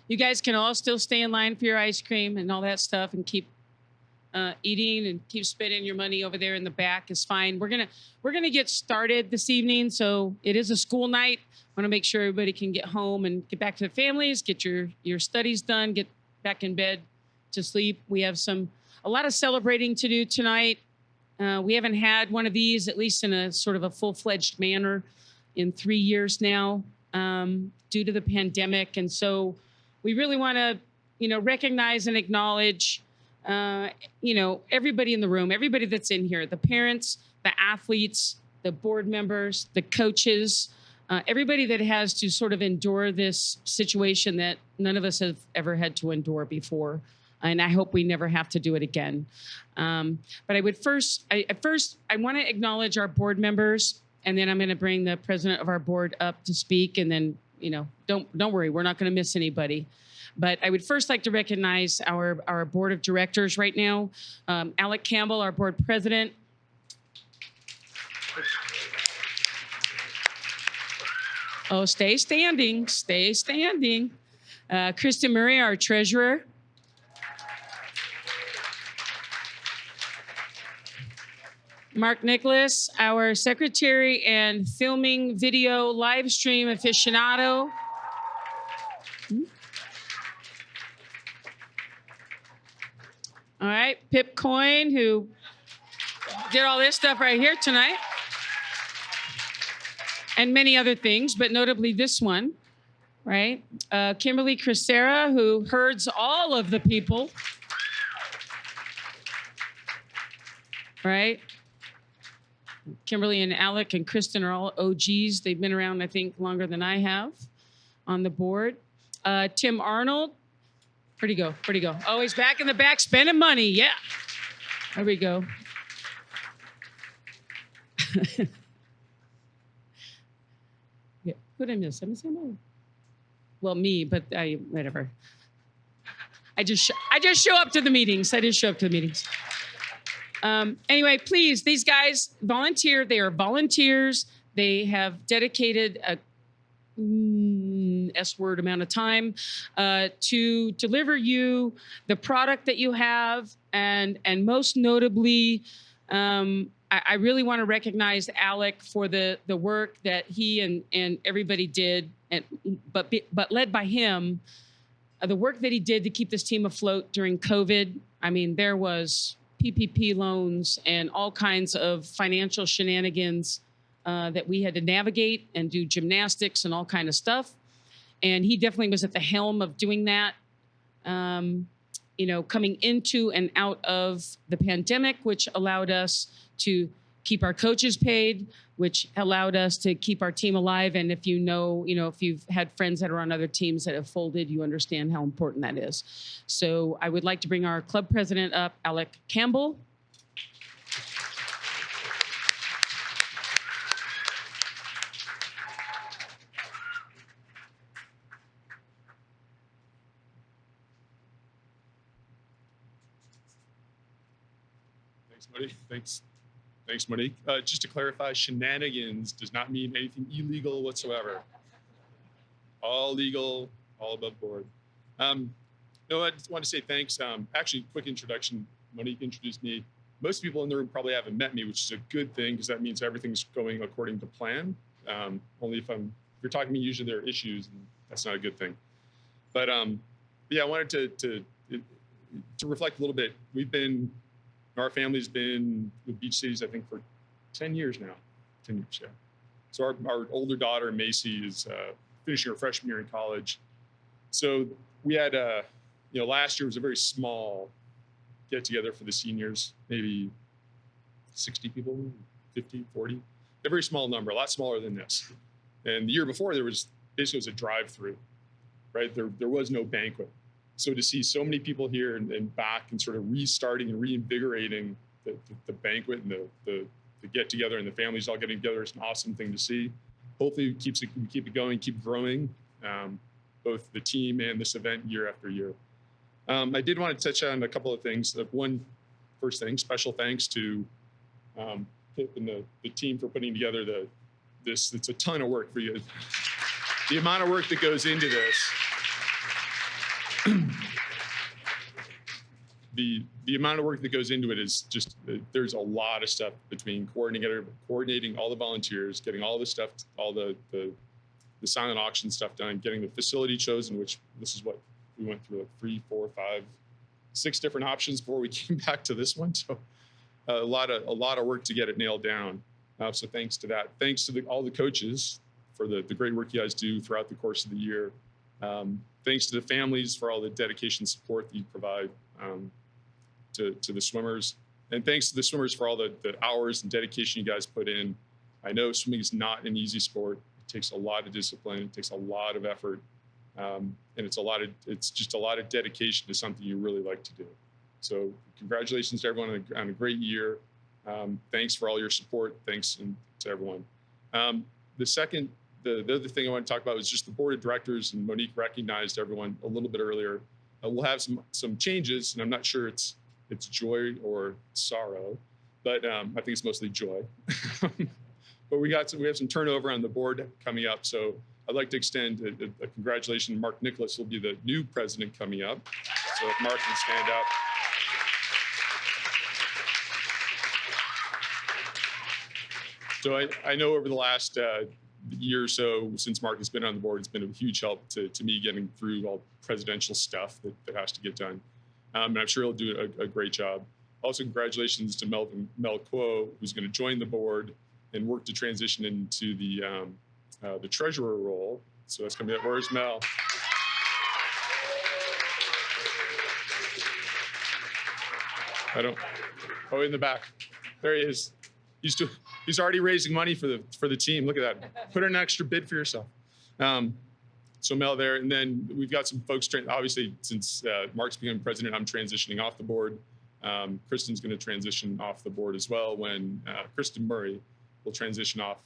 You guys can all still stay in line for your ice cream and all that stuff, and keep eating and keep spending your money over there in the back is fine. We're gonna get started this evening, so it is a school night. Want to make sure everybody can get home and get back to their families, get your studies done, get back in bed to sleep. We have a lot of celebrating to do tonight. We haven't had one of these, at least in a sort of a full-fledged manner, in 3 years now, due to the pandemic, and so we really want to, recognize and acknowledge, everybody in the room, everybody that's in here, the parents, the athletes, the board members, the coaches, everybody that has to sort of endure this situation that none of us have ever had to endure before. And I hope we never have to do it again. But I would I want to acknowledge our board members, and then I'm going to bring the president of our board up to speak. And then, don't worry, we're not going to miss anybody. But I would first like to recognize our board of directors right now. Alec Campbell, our board president. Oh, stay standing, stay standing. Kristen Murray, our treasurer. Mark Nicholas, our secretary and filming video live stream aficionado. All right, Pip Coyne, who did all this stuff right here tonight. And many other things, but notably this one, right? Kimberly Crisera, who herds all of the people, right? Kimberly and Alec and Kristen are all OGs. They've been around, I think, longer than I have on the board. Tim Arnold, where'd he go? Where'd he go? Oh, he's back in the back spending money. Yeah, there we go. Yeah, who did I miss? I missed him. Well, me, but whatever. I just show up to the meetings. I just show up to the meetings. Anyway, please, these guys volunteer. They are volunteers. They have dedicated a S-word amount of time to deliver you the product that you have, and most notably, I really want to recognize Alec for the work that he and everybody did, but led by him, the work that he did to keep this team afloat during COVID. I mean, there was PPP loans and all kinds of financial shenanigans that we had to navigate and do gymnastics and all kind of stuff. And he definitely was at the helm of doing that, coming into and out of the pandemic, which allowed us to keep our coaches paid, which allowed us to keep our team alive. And if if you've had friends that are on other teams that have folded, you understand how important that is. So I would like to bring our club president up, Alec Campbell. Thanks, Monique. Thanks, Monique. Just to clarify, shenanigans does not mean anything illegal whatsoever. All legal, all above board. I just want to say thanks. Actually, quick introduction. Monique introduced me. Most people in the room probably haven't met me, which is a good thing because that means everything's going according to plan. Only if you're talking to me, usually there are issues, and that's not a good thing. But yeah, I wanted to reflect a little bit. Our family's been with Beach Cities, I think, for 10 years now. 10 years, yeah. So our older daughter, Macy, is finishing her freshman year in college. So we had, last year was a very small get together for the seniors, maybe 60 people, 50, 40, a very small number, a lot smaller than this. And the year before, there was basically a drive-through, right? There was no banquet. So to see so many people here and back and sort of restarting and reinvigorating the banquet and the get together and the families all getting together is an awesome thing to see. Hopefully we keep it going, keep growing, both the team and this event year after year. I did want to touch on a couple of things. First thing, special thanks to Pip and the team for putting together this. It's a ton of work for you. The amount of work that goes into this. the amount of work that goes into it is just, there's a lot of stuff between coordinating all the volunteers, getting all the stuff, all the silent auction stuff done, getting the facility chosen, which this is what we went through, like 3, 4, 5, 6 different options before we came back to this one. So a lot of work to get it nailed down. So thanks to that. Thanks to all the coaches for the great work you guys do throughout the course of the year. Thanks to the families for all the dedication and support that you provide to the swimmers. And thanks to the swimmers for all the hours and dedication you guys put in. I know swimming is not an easy sport. It takes a lot of discipline. It takes a lot of effort. And it's just a lot of dedication to something you really like to do. So congratulations to everyone on a great year. Thanks for all your support. Thanks to everyone. The other thing I want to talk about was just the board of directors, and Monique recognized everyone a little bit earlier. We'll have some changes, and I'm not sure it's joy or sorrow, but I think it's mostly joy. But we have some turnover on the board coming up, so I'd like to extend a congratulations. Mark Nicholas will be the new president coming up. So if Mark can stand up. So I know over the last year or so, since Mark has been on the board, it's been a huge help to me getting through all presidential stuff that has to get done. And I'm sure he'll do a great job. Also, congratulations to Mel Quo, who's going to join the board and work to transition into the treasurer role. So that's coming up. Where's Mel? Oh, in the back. There he is. He's already raising money for the team. Look at that. Put in an extra bid for yourself. So Mel there, and then we've got some folks. Obviously, since Mark's become president, I'm transitioning off the board. Kristen's going to transition off the board as well. When Kristen Murray will transition off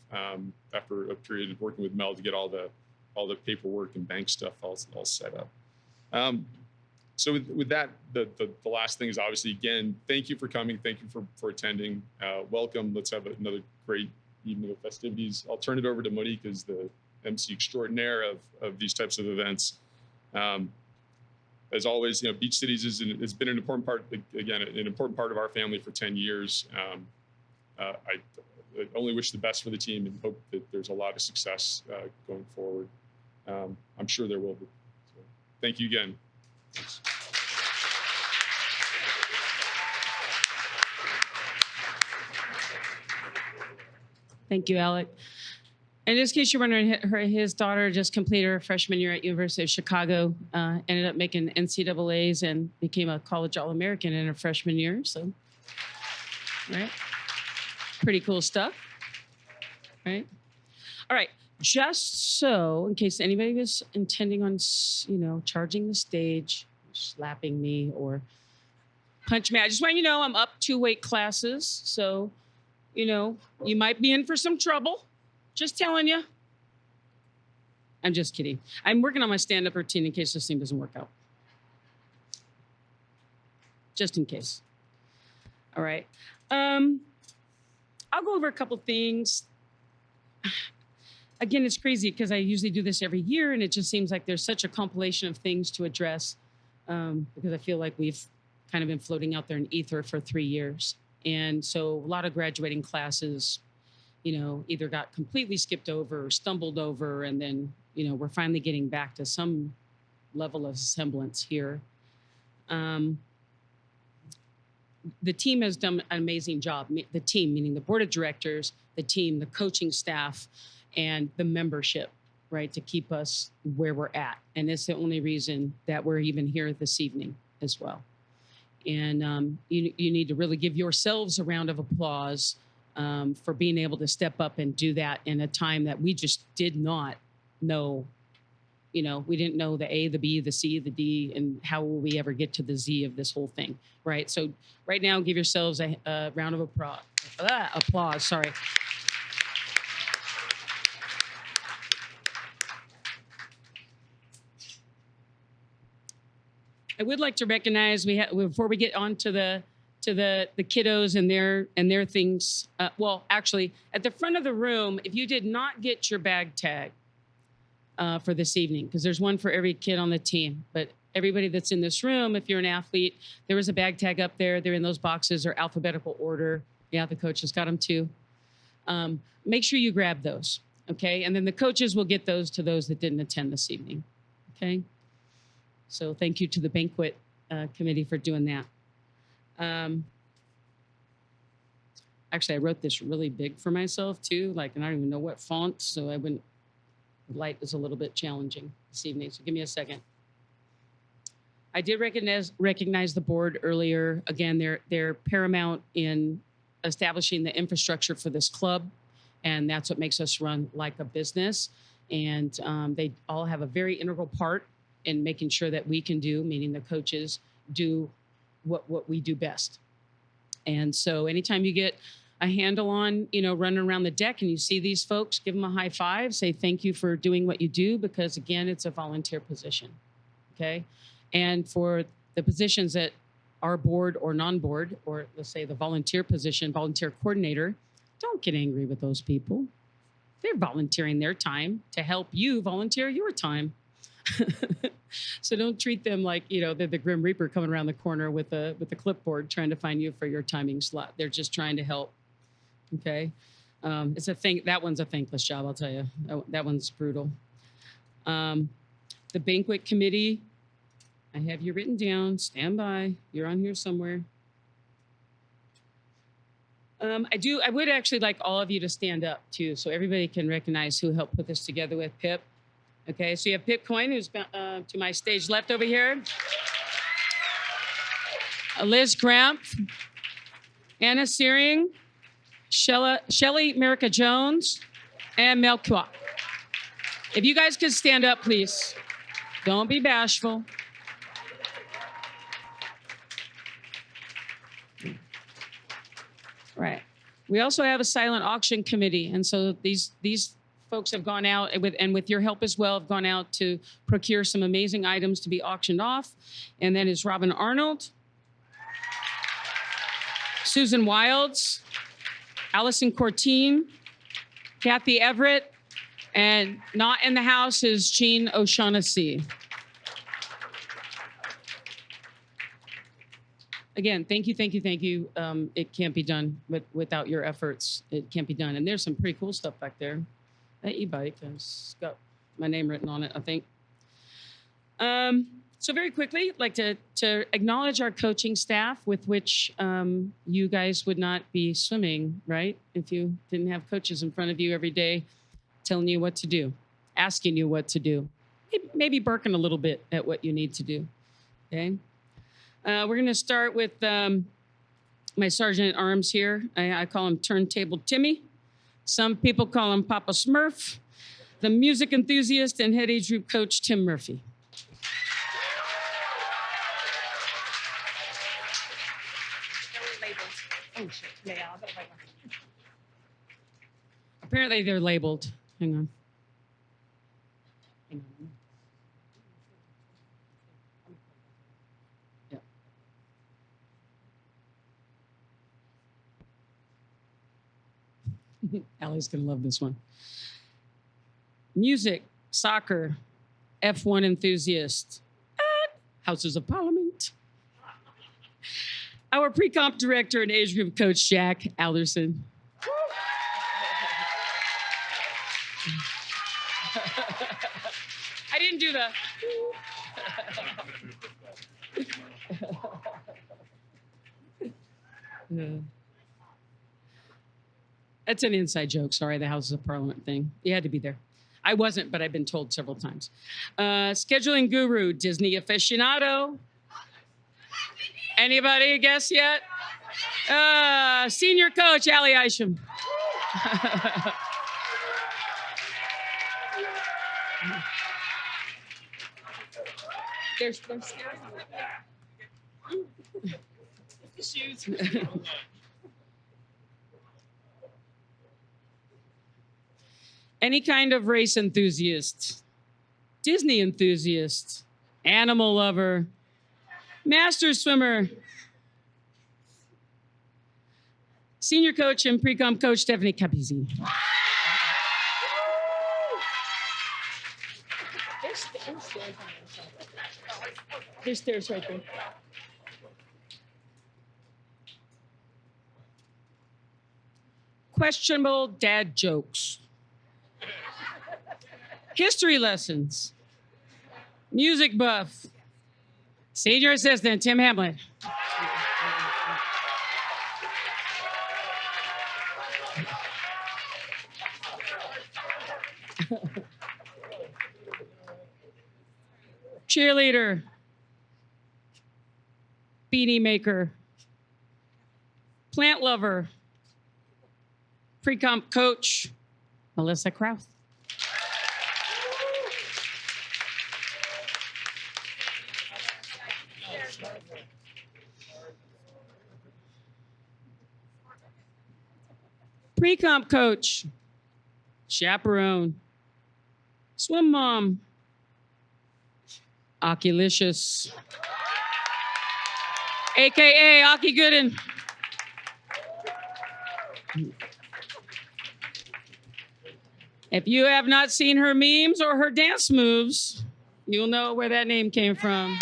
after a period of working with Mel to get all the paperwork and bank stuff all set up. So with that, the last thing is obviously, again, thank you for coming. Thank you for attending. Welcome. Let's have another great evening of festivities. I'll turn it over to Monique as the MC extraordinaire of these types of events. As always, Beach Cities has been an important part, again, an important part of our family for 10 years. I only wish the best for the team and hope that there's a lot of success going forward. I'm sure there will be. So, thank you again. Thanks. Thank you, Alec. And in this case, you're wondering, his daughter just completed her freshman year at University of Chicago, ended up making NCAAs and became a college All-American in her freshman year. So, right, pretty cool stuff, right? All right, just so in case anybody was intending on, charging the stage, slapping me or punch me, I just want you to know I'm up 2 weight classes, so you might be in for some trouble. Just telling you. I'm just kidding. I'm working on my stand-up routine in case this thing doesn't work out. Just in case. All right. I'll go over a couple things. Again, it's crazy because I usually do this every year, and it just seems like there's such a compilation of things to address because I feel like we've kind of been floating out there in ether for 3 years. And so a lot of graduating classes either got completely skipped over or stumbled over, and then, we're finally getting back to some level of semblance here. The team has done an amazing job. The team, meaning the board of directors, the team, the coaching staff, and the membership, right, to keep us where we're at. And it's the only reason that we're even here this evening as well. And you need to really give yourselves a round of applause for being able to step up and do that in a time that we just did not know. We didn't know the A, the B, the C, the D, and how will we ever get to the Z of this whole thing, right? So right now, give yourselves a round of applause. Sorry. I would like to recognize before we get on to the kiddos and their things. Well, actually, at the front of the room, if you did not get your bag tag for this evening, because there's one for every kid on the team, but everybody that's in this room, if you're an athlete, there is a bag tag up there. They're in those boxes or alphabetical order. Yeah, the coaches got them too. Make sure you grab those, okay? And then the coaches will get those to those that didn't attend this evening, okay? So thank you to the Banquet committee for doing that. Actually, I wrote this really big for myself too, like, and I don't even know what font, so I wouldn't, the light is a little bit challenging this evening, so give me a second. I did recognize the board earlier. Again, they're paramount in establishing the infrastructure for this club, and that's what makes us run like a business. And they all have a very integral part in making sure that we can do, meaning the coaches, do what we do best. And so anytime you get a handle on, running around the deck and you see these folks, give them a high five, say thank you for doing what you do, because again, it's a volunteer position, okay? And for the positions that are board or non-board, or let's say the volunteer position, volunteer coordinator, don't get angry with those people. They're volunteering their time to help you volunteer your time. So don't treat them like, they're the Grim Reaper coming around the corner with a clipboard trying to find you for your timing slot. They're just trying to help, okay? It's a thing. That one's a thankless job, I'll tell you. That one's brutal. The Banquet committee, I have you written down. Stand by. You're on here somewhere. I would actually like all of you to stand up too, so everybody can recognize who helped put this together with Pip. Okay, so you have Pip Coyne, who's to my stage left over here. Liz Gramp, Anna Searing, Shelly Merica Jones, and Mel Kwok. If you guys could stand up, please. Don't be bashful. Right. We also have a silent auction committee, and so these folks have gone out with your help as well, have gone out to procure some amazing items to be auctioned off. And that is Robin Arnold, Susan Wilds, Allison Cortine, Kathy Everett, and not in the house is Jean O'Shaughnessy. Again, thank you. It can't be done without your efforts. It can't be done. And there's some pretty cool stuff back there. That e-bike has got my name written on it, I think. So very quickly, I'd like to acknowledge our coaching staff, with which you guys would not be swimming, right? If you didn't have coaches in front of you every day telling you what to do, asking you what to do, maybe barking a little bit at what you need to do, okay? We're going to start with my sergeant at arms here. I call him Turntable Timmy. Some people call him Papa Smurf, the music enthusiast and head age group coach, Tim Murphy. Oh, shit. Yeah, I'll go right one. Apparently they're labeled. Hang on. Allie's going to love this one. Music, soccer, F1 enthusiast, Houses of Parliament. Our pre-comp director and age group coach, Jack Alderson. I didn't do the... That's an inside joke. Sorry, the Houses of Parliament thing. You had to be there. I wasn't, but I've been told several times. Scheduling guru, Disney aficionado. Anybody guess yet? Senior coach, Allie Isham. There's stairs. Shoes. Any kind of race enthusiast, Disney enthusiast, animal lover, master swimmer, senior coach and pre-com coach, Stephanie Capizzi. There's stairs on the side. There's stairs right there. Questionable dad jokes. History lessons. Music buff. Senior assistant Tim Hamlin. Cheerleader. Beanie maker. Plant lover. Pre-comp coach, Melissa Krauth. Pre-comp coach, chaperone, swim mom, Oculicious, AKA Aki Gooden. If you have not seen her memes or her dance moves, you'll know where that name came from.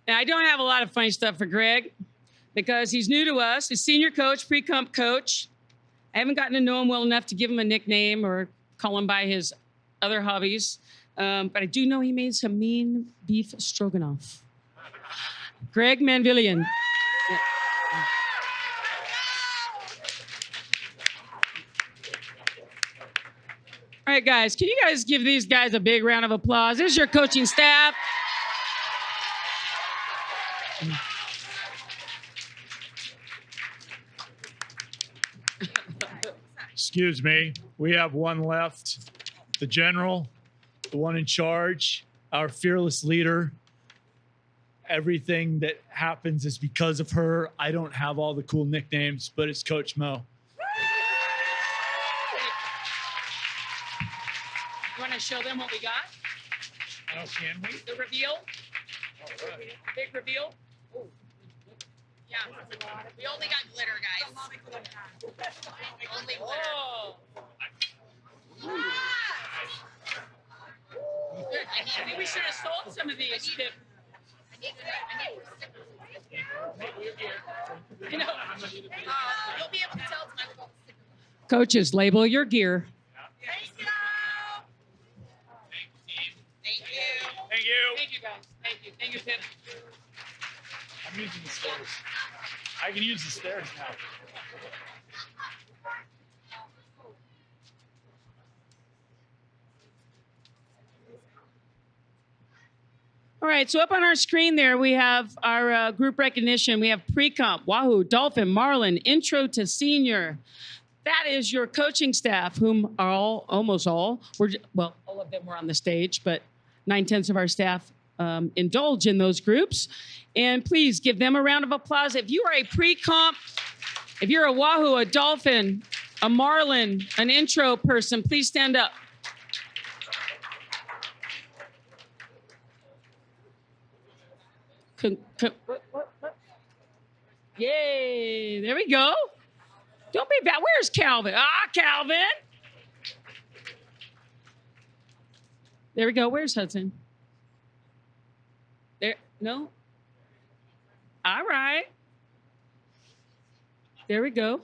Now, I don't have a lot of funny stuff for Greg because he's new to us. He's senior coach, pre-comp coach. I haven't gotten to know him well enough to give him a nickname or call him by his other hobbies. But I do know he made some mean beef stroganoff. Greg Manvillian. Yeah. All right, guys, can you guys give these guys a big round of applause? This is your coaching staff. Excuse me, we have one left. The general, the one in charge, our fearless leader. Everything that happens is because of her. I don't have all the cool nicknames, but it's Coach Mo. You want to show them what we got? Oh, can we? The reveal? All right. Big reveal? Ooh. Yeah, we only got glitter, guys. Only glitter. Oh. I think we should have sold some of these. I need You know, you'll be able to tell it's my coaches, label your gear. Thank you. Thank you. Thank you. Thank you, guys. Thank you. Thank you, Tim. I'm using the stairs. I can use the stairs now. All right, so up on our screen there, we have our group recognition. We have pre-comp, Wahoo, Dolphin, Marlin, Intro to Senior. That is your coaching staff, whom are almost all, well, all of them were on the stage, but 9/10 of our staff indulge in those groups. And please give them a round of applause. If you are a pre-comp, if you're a Wahoo, a Dolphin, a Marlin, an Intro person, please stand up. What? Yay, there we go. Don't be bad. Where's Calvin? Calvin. There we go. Where's Hudson? There, no? All right. There we go.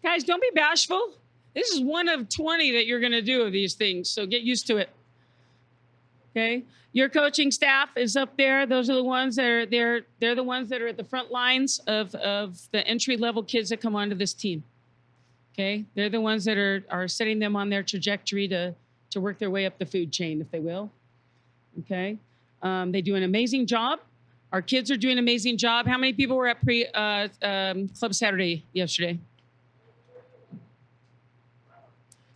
Guys, don't be bashful. This is one of 20 that you're going to do of these things, so get used to it. Okay? Your coaching staff is up there. Those are the ones that are there. They're the ones that are at the front lines of the entry-level kids that come onto this team. Okay? They're the ones that are setting them on their trajectory to work their way up the food chain, if they will. Okay? They do an amazing job. Our kids are doing an amazing job. How many people were at Club Saturday yesterday?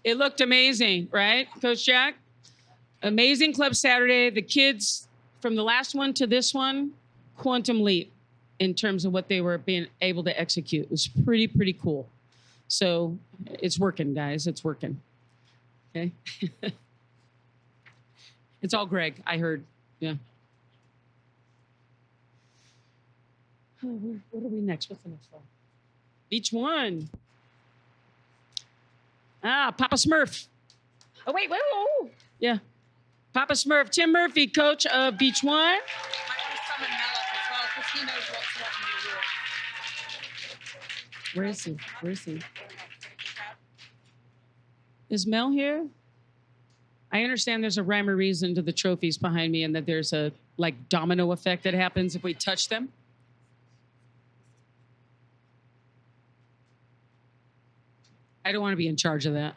It looked amazing, right, Coach Jack? Amazing Club Saturday. The kids, from the last one to this one, quantum leap in terms of what they were being able to execute. It was pretty cool. So it's working, guys. It's working. Okay? It's all Greg, I heard. Yeah. Oh, what are we next? What's the next one? Beach One. Papa Smurf. Oh, wait, wait, whoa. Yeah. Papa Smurf, Tim Murphy, coach of Beach One. Might want to summon Mel up as well because he knows what's what in the rule. Where is he? Where is he? Is Mel here? I understand there's a rhyme or reason to the trophies behind me and that there's a like domino effect that happens if we touch them. I don't want to be in charge of that.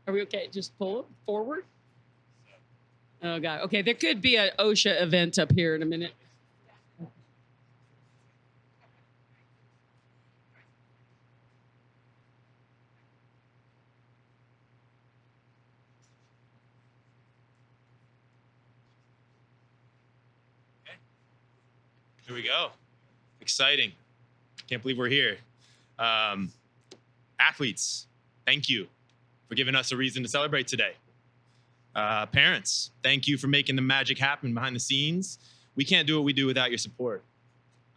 Are we okay? Just pull it forward? Oh, God. Okay, there could be an OSHA event up here in a minute. Here we go. Exciting. Can't believe we're here. Athletes, thank you for giving us a reason to celebrate today. Parents, thank you for making the magic happen behind the scenes. We can't do what we do without your support.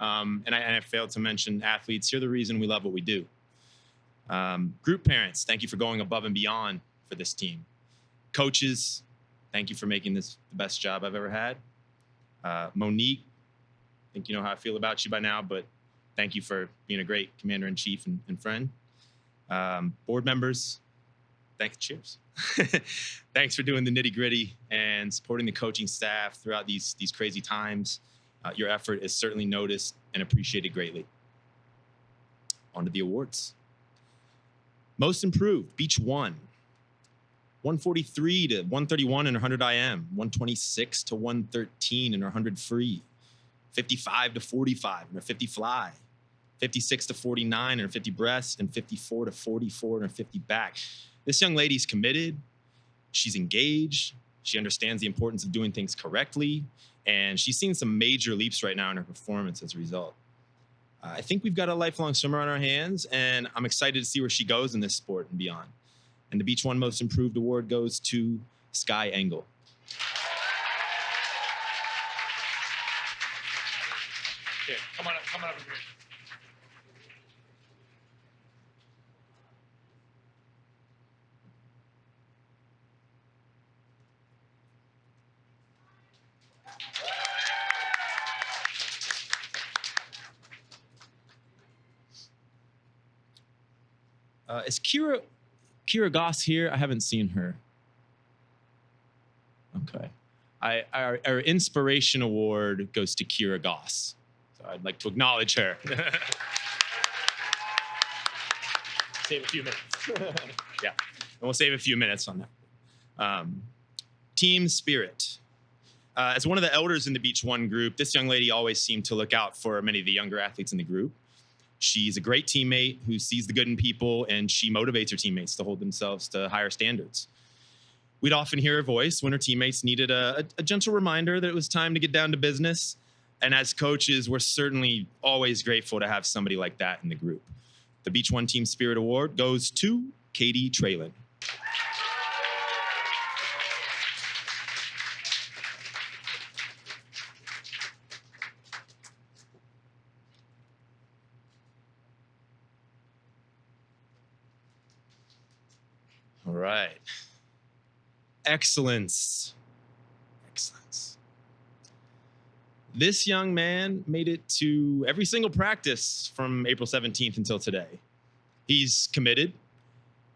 And I failed to mention athletes. You're the reason we love what we do. Group parents, thank you for going above and beyond for this team. Coaches, thank you for making this the best job I've ever had. Monique, I think you know how I feel about you by now, but thank you for being a great commander-in-chief and friend. Board members, cheers. Thanks for doing the nitty-gritty and supporting the coaching staff throughout these crazy times. Your effort is certainly noticed and appreciated greatly. On to the awards. Most improved, Beach One. 143 to 131 in 100 IM, 126 to 113 in 100 free, 55 to 45 in her 50 fly, 56 to 49 in her 50 breast, and 54 to 44 in her 50 back. This young lady's committed, she's engaged, she understands the importance of doing things correctly, and she's seen some major leaps right now in her performance as a result. I think we've got a lifelong swimmer on our hands, and I'm excited to see where she goes in this sport and beyond. And the Beach One Most Improved Award goes to Sky Engel. Okay, come on up here. Is Kira Goss here? I haven't seen her. Okay. Our Inspiration Award goes to Kira Goss. So I'd like to acknowledge her. Save a few minutes. Yeah, and we'll save a few minutes on that. Team spirit. As one of the elders in the Beach One group, this young lady always seemed to look out for many of the younger athletes in the group. She's a great teammate who sees the good in people, and she motivates her teammates to hold themselves to higher standards. We'd often hear her voice when her teammates needed a gentle reminder that it was time to get down to business. And as coaches, we're certainly always grateful to have somebody like that in the group. The Beach One Team Spirit Award goes to Katie Traylon. All right. Excellence. Excellence. This young man made it to every single practice from April 17th until today. He's committed.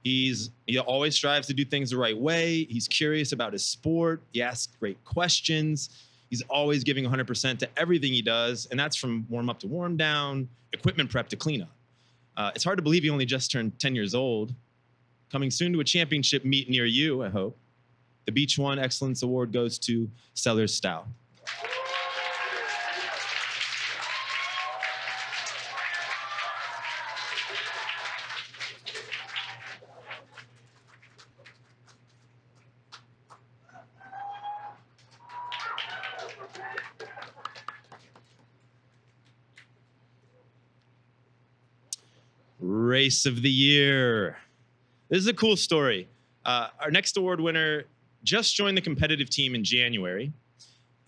He always strives to do things the right way. He's curious about his sport. He asks great questions. He's always giving 100% to everything he does, and that's from warm up to warm down, equipment prep to cleanup. It's hard to believe he only just turned 10 years old. Coming soon to a championship meet near you, I hope. The Beach One Excellence Award goes to Sellers Stow. Race of the Year. This is a cool story. Our next award winner just joined the competitive team in January.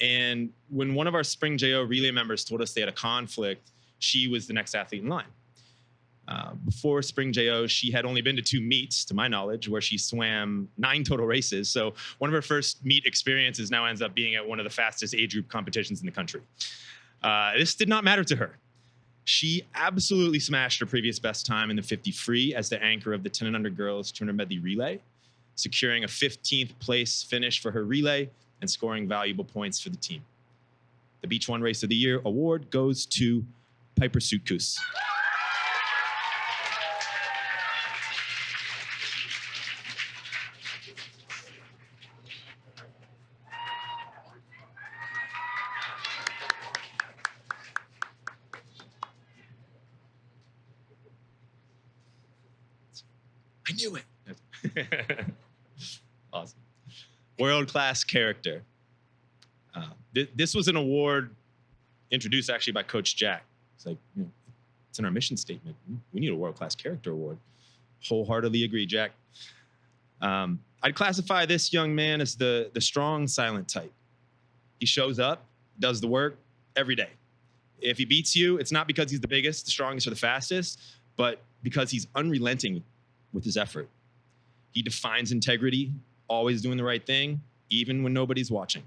And when one of our Spring JO relay members told us they had a conflict, she was the next athlete in line. Before Spring JO, she had only been to 2 meets, to my knowledge, where she swam 9 total races. So one of her first meet experiences now ends up being at one of the fastest age group competitions in the country. This did not matter to her. She absolutely smashed her previous best time in the 50 free as the anchor of the 10 and under girls 200 medley relay, securing a 15th place finish for her relay and scoring valuable points for the team. The Beach One Race of the Year award goes to Piper Sutkus. I knew it. Awesome. World-class character. This was an award introduced actually by Coach Jack. It's like, it's in our mission statement. We need a world-class character award. Wholeheartedly agree, Jack. I'd classify this young man as the strong, silent type. He shows up, does the work every day. If he beats you, it's not because he's the biggest, the strongest, or the fastest, but because he's unrelenting with his effort. He defines integrity, always doing the right thing, even when nobody's watching.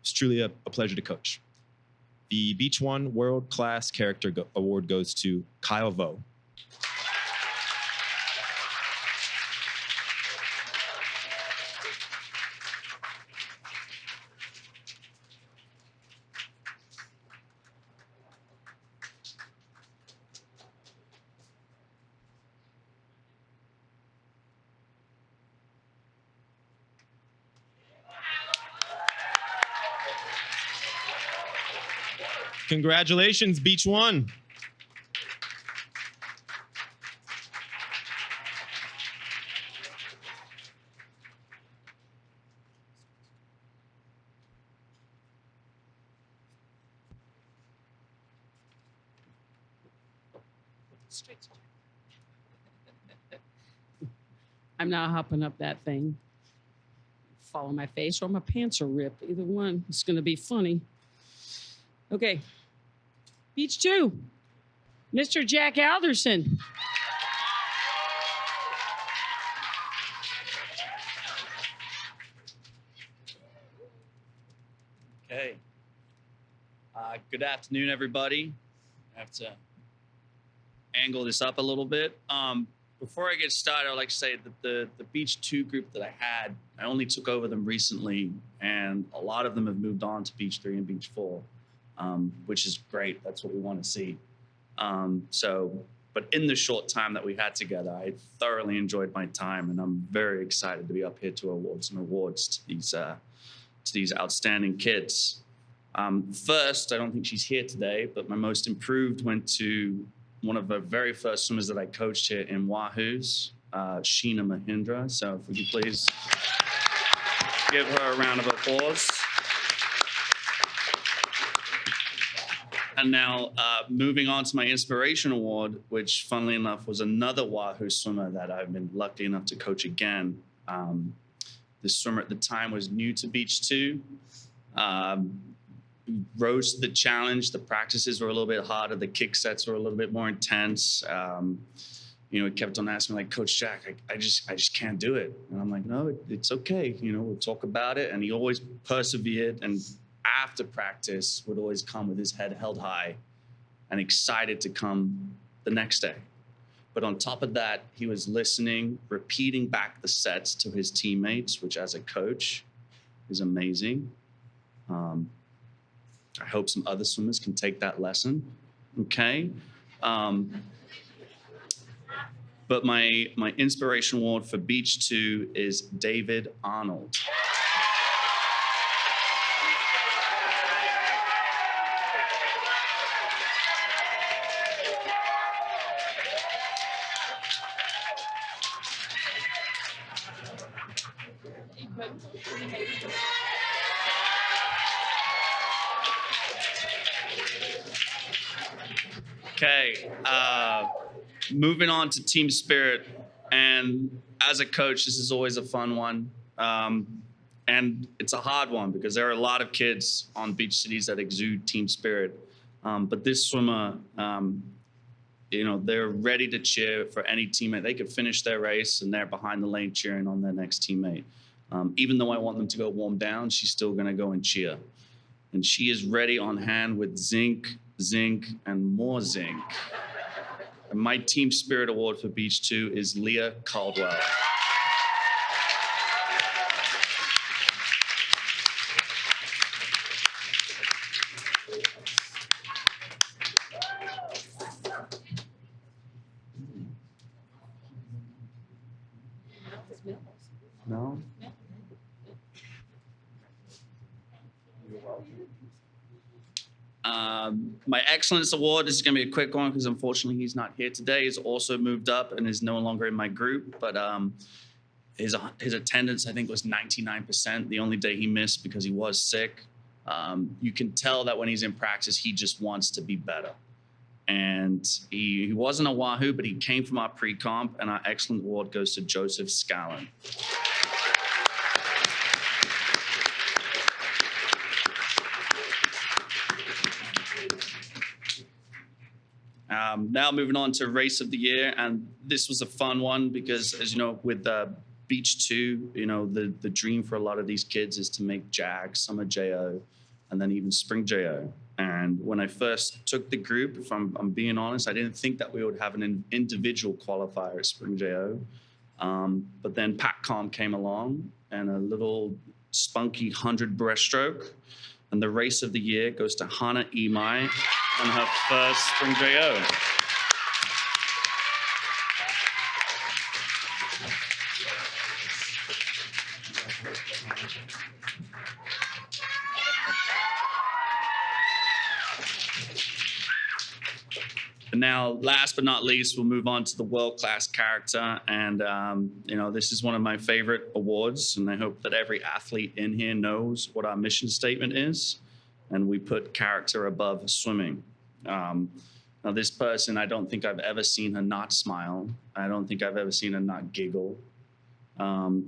It's truly a pleasure to coach. The Beach One World Class Character Award goes to Kyle Vo. Congratulations, Beach One. I'm not hopping up that thing. Fall on my face or my pants are ripped. Either one. It's going to be funny. Okay. Beach 2. Mr. Jack Alderson. Okay. Good afternoon, everybody. I have to angle this up a little bit. Before I get started, I'd like to say that the Beach 2 group that I had, I only took over them recently, and a lot of them have moved on to Beach 3 and Beach 4, which is great. That's what we want to see. But in the short time that we had together, I thoroughly enjoyed my time, and I'm very excited to be up here to award some awards to these outstanding kids. First, I don't think she's here today, but my most improved went to one of the very first swimmers that I coached here in Wahoo's, Sheena Mahindra. So if we could please give her a round of applause. And now moving on to my Inspiration Award, which funnily enough was another Wahoo swimmer that I've been lucky enough to coach again. The swimmer at the time was new to Beach 2. Rose to the challenge. The practices were a little bit harder. The kick sets were a little bit more intense. He kept on asking me, like, Coach Jack, I just can't do it. And I'm like, no, it's okay. We'll talk about it. And he always persevered. And after practice would always come with his head held high and excited to come the next day. But on top of that, he was listening, repeating back the sets to his teammates, which as a coach is amazing. I hope some other swimmers can take that lesson, okay? But my Inspiration Award for Beach 2 is David Arnold. Okay, moving on to team spirit. And as a coach, this is always a fun one. and it's a hard one because there are a lot of kids on beach cities that exude team spirit. But this swimmer, they're ready to cheer for any teammate. They could finish their race and they're behind the lane cheering on their next teammate. Even though I want them to go warm down, she's still going to go and cheer. And she is ready on hand with zinc, and more zinc. And my Team Spirit Award for Beach 2 is Leah Caldwell. No? My Excellence Award, this is going to be a quick one because unfortunately he's not here today. He's also moved up and is no longer in my group, but his attendance, I think, was 99%. The only day he missed because he was sick. You can tell that when he's in practice, he just wants to be better. And he wasn't a Wahoo, but he came from our pre-comp, and our Excellent Award goes to Joseph Scallon. Now moving on to Race of the Year, and this was a fun one because, as you know, with Beach 2, the dream for a lot of these kids is to make JAG, Summer JO, and then even Spring JO. And when I first took the group, if I'm being honest, I didn't think that we would have an individual qualifier at Spring JO. But then PACCOM came along and a little spunky 100 breaststroke. And the Race of the Year goes to Hannah Imai on her first Spring JO. And now, last but not least, we'll move on to the world-class character. And, this is one of my favorite awards. And I hope that every athlete in here knows what our mission statement is. And we put character above swimming. Now, this person, I don't think I've ever seen her not smile. I don't think I've ever seen her not giggle.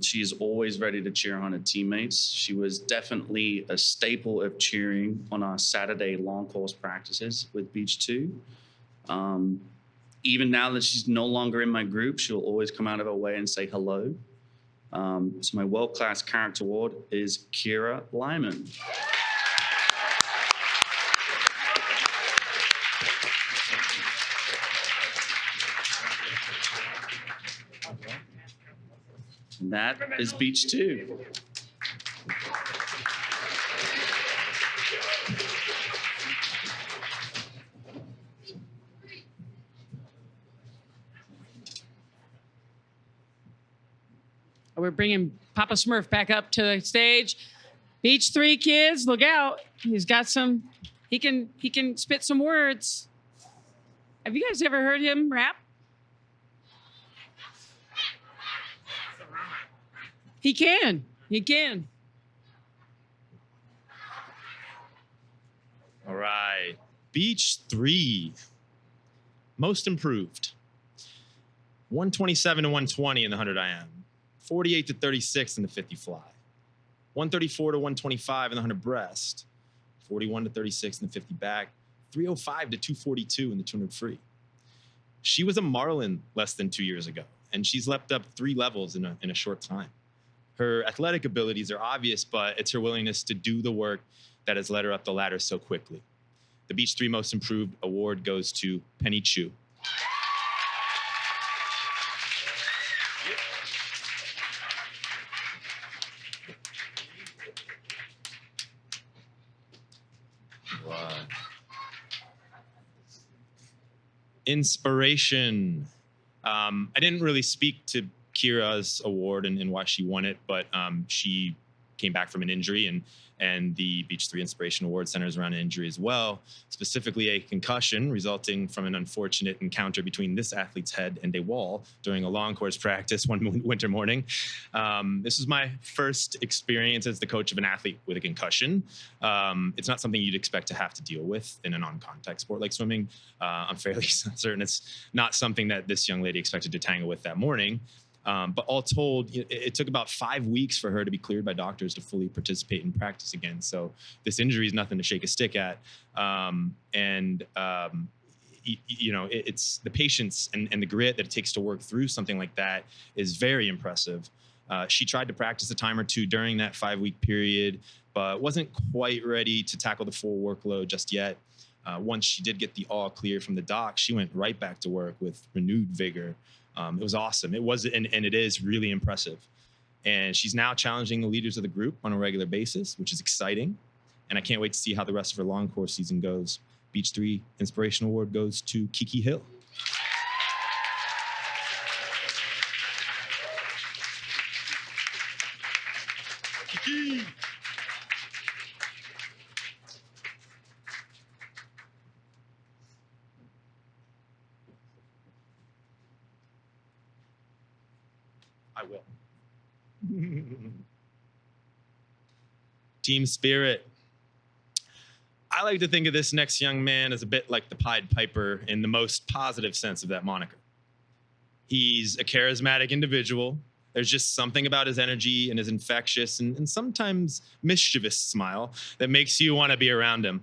She is always ready to cheer on her teammates. She was definitely a staple of cheering on our Saturday long course practices with Beach 2. Even now that she's no longer in my group, she'll always come out of her way and say hello. So my world-class character award is Kira Lyman. And that is Beach 2. We're bringing Papa Smurf back up to the stage. Beach 3 kids, look out. He's got some, he can spit some words. Have you guys ever heard him rap? He can. All right. Beach 3. Most improved. 127 to 120 in the 100 IM. 48 to 36 in the 50 fly. 134 to 125 in the 100 breast. 41 to 36 in the 50 back. 305 to 242 in the 200 free. She was a Marlin less than 2 years ago, and she's leapt up 3 levels in a short time. Her athletic abilities are obvious, but it's her willingness to do the work that has led her up the ladder so quickly. The Beach 3 Most Improved Award goes to Penny Chu. Inspiration. I didn't really speak to Kira's award and why she won it, but she came back from an injury, and the Beach 3 Inspiration Award centers around an injury as well, specifically a concussion resulting from an unfortunate encounter between this athlete's head and a wall during a long course practice one winter morning. This was my first experience as the coach of an athlete with a concussion. It's not something you'd expect to have to deal with in a non-contact sport like swimming. I'm fairly certain it's not something that this young lady expected to tangle with that morning. But all told, it took about 5 weeks for her to be cleared by doctors to fully participate in practice again. So this injury is nothing to shake a stick at. It's the patience and the grit that it takes to work through something like that is very impressive. She tried to practice a time or two during that 5-week period, but wasn't quite ready to tackle the full workload just yet. Once she did get the all clear from the doc, she went right back to work with renewed vigor. It was awesome. It was, and it is really impressive. And she's now challenging the leaders of the group on a regular basis, which is exciting. And I can't wait to see how the rest of her long course season goes. Beach 3 Inspiration Award goes to Kiki Hill. Kiki! I will. Team spirit. I like to think of this next young man as a bit like the Pied Piper in the most positive sense of that moniker. He's a charismatic individual. There's just something about his energy and his infectious and sometimes mischievous smile that makes you want to be around him.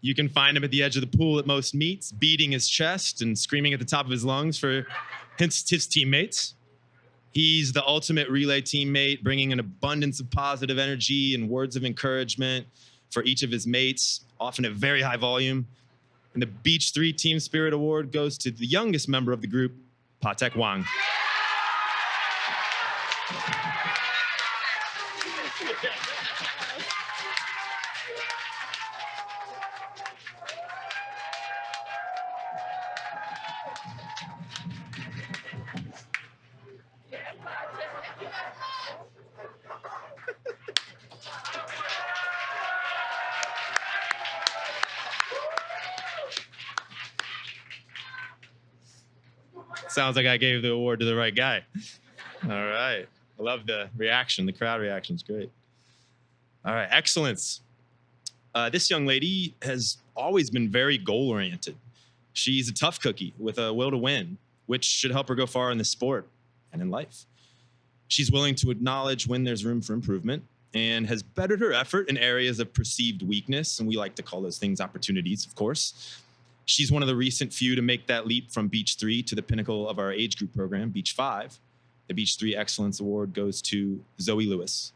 You can find him at the edge of the pool at most meets, beating his chest and screaming at the top of his lungs for his teammates. He's the ultimate relay teammate, bringing an abundance of positive energy and words of encouragement for each of his mates, often at very high volume. And the Beach 3 Team Spirit Award goes to the youngest member of the group, Patek Wang. Sounds like I gave the award to the right guy. All right. I love the reaction. The crowd reaction is great. All right. Excellence. This young lady has always been very goal-oriented. She's a tough cookie with a will to win, which should help her go far in the sport and in life. She's willing to acknowledge when there's room for improvement and has bettered her effort in areas of perceived weakness, and we like to call those things opportunities, of course. She's one of the recent few to make that leap from Beach 3 to the pinnacle of our age group program, Beach 5. The Beach 3 Excellence Award goes to Zoe Lewis.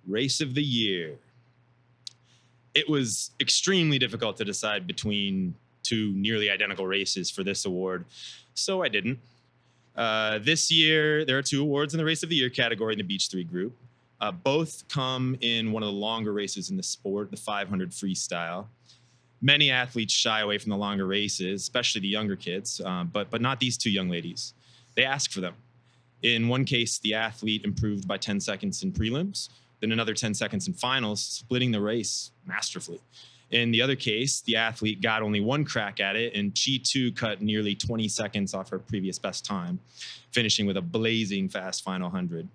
Race of the Year. It was extremely difficult to decide between two nearly identical races for this award, so I didn't. This year, there are 2 awards in the Race of the Year category in the Beach 3 group. Both come in one of the longer races in the sport, the 500 freestyle. Many athletes shy away from the longer races, especially the younger kids, but not these 2 young ladies. They ask for them. In one case, the athlete improved by 10 seconds in prelims, then another 10 seconds in finals, splitting the race masterfully. In the other case, the athlete got only 1 crack at it, and she too cut nearly 20 seconds off her previous best time, finishing with a blazing fast final 100.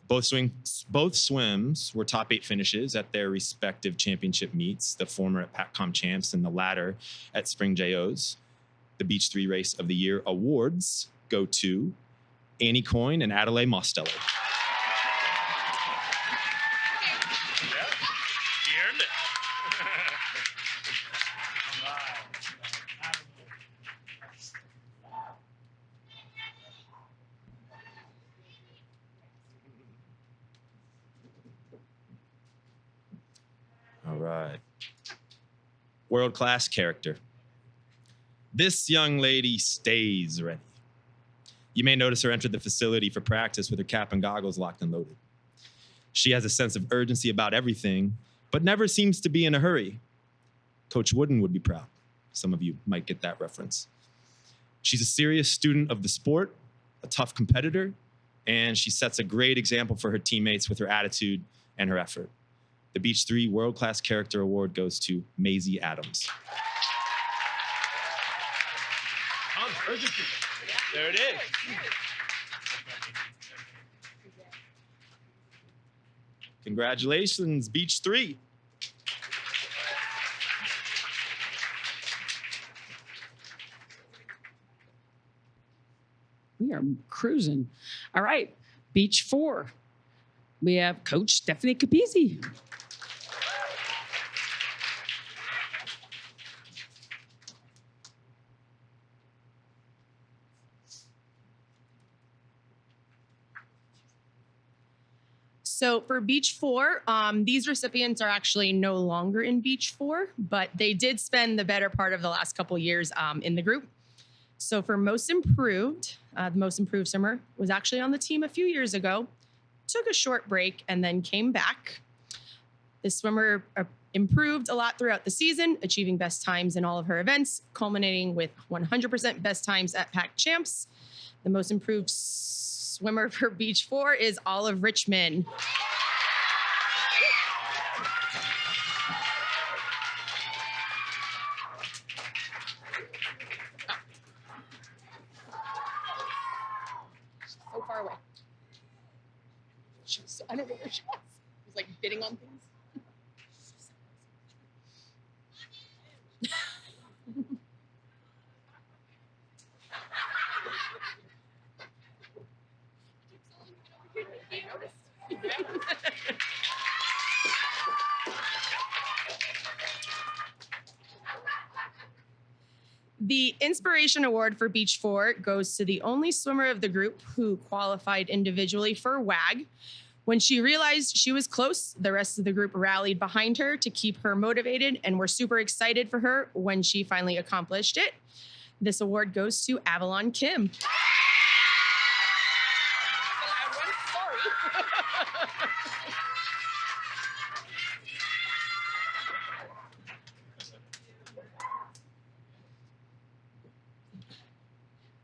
Both swims were top 8 finishes at their respective championship meets, the former at PACCOM champs and the latter at Spring JOs. The Beach 3 Race of the Year awards go to Annie Coyne and Adelaide Mostello. All right. World-class character. This young lady stays ready. You may notice her enter the facility for practice with her cap and goggles locked and loaded. She has a sense of urgency about everything, but never seems to be in a hurry. Coach Wooden would be proud. Some of you might get that reference. She's a serious student of the sport, a tough competitor, and she sets a great example for her teammates with her attitude and her effort. The Beach 3 World Class Character Award goes to Maisie Adams. Urgency. There it is. Congratulations, Beach 3. We are cruising. All right, Beach 4. We have Coach Stephanie Capizzi. So for Beach 4, these recipients are actually no longer in Beach 4, but they did spend the better part of the last couple years in the group. So for Most Improved, the Most Improved swimmer was actually on the team a few years ago, took a short break, and then came back. This swimmer improved a lot throughout the season, achieving best times in all of her events, culminating with 100% best times at Pac Champs. The Most Improved swimmer for Beach 4 is Olive Richmond. So far away. I don't know where she was. She was like bidding on things. The Inspiration Award for Beach 4 goes to the only swimmer of the group who qualified individually for WAG. When she realized she was close, the rest of the group rallied behind her to keep her motivated, and were super excited for her when she finally accomplished it. This award goes to Avalon Kim.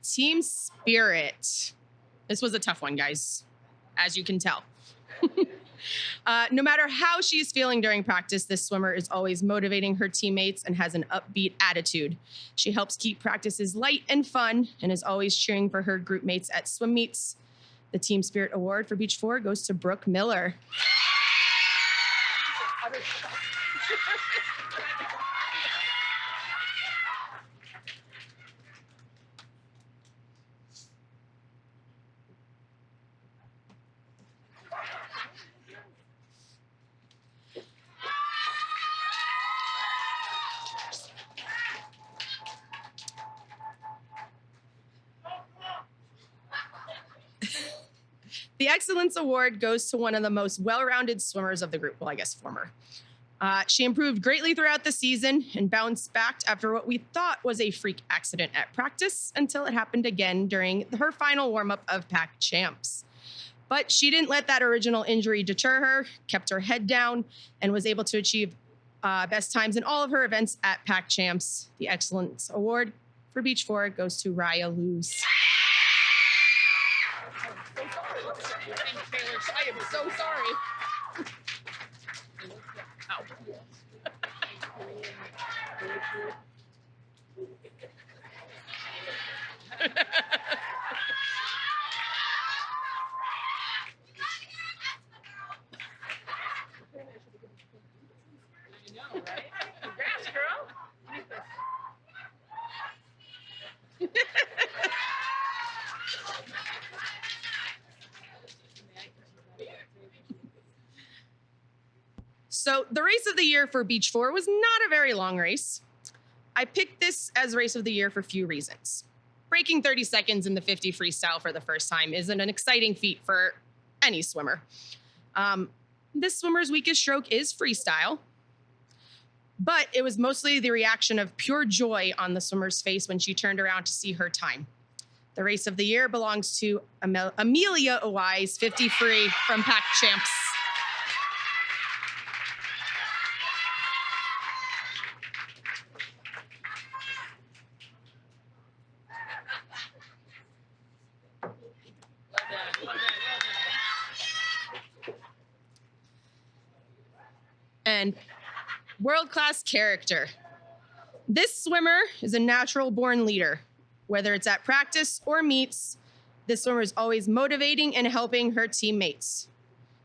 Team Spirit. This was a tough one, guys, as you can tell. No matter how she's feeling during practice, this swimmer is always motivating her teammates and has an upbeat attitude. She helps keep practices light and fun and is always cheering for her group mates at swim meets. The Team Spirit Award for Beach 4 goes to Brooke Miller. The Excellence Award goes to one of the most well-rounded swimmers of the group. Well, I guess former. She improved greatly throughout the season and bounced back after what we thought was a freak accident at practice until it happened again during her final warm-up of Pac Champs. But she didn't let that original injury deter her, kept her head down, and was able to achieve best times in all of her events at Pac Champs. The Excellence Award for Beach 4 goes to Raya Luz. I am so sorry. Ow. I know, right? Congrats, girl. So the race of the year for Beach 4 was not a very long race. I picked this as race of the year for a few reasons. Breaking 30 seconds in the 50 freestyle for the first time isn't an exciting feat for any swimmer. This swimmer's weakest stroke is freestyle, but it was mostly the reaction of pure joy on the swimmer's face when she turned around to see her time. The race of the year belongs to Amelia Owai's 50 free from Pac Champs. And world-class character. This swimmer is a natural-born leader. Whether it's at practice or meets, this swimmer is always motivating and helping her teammates.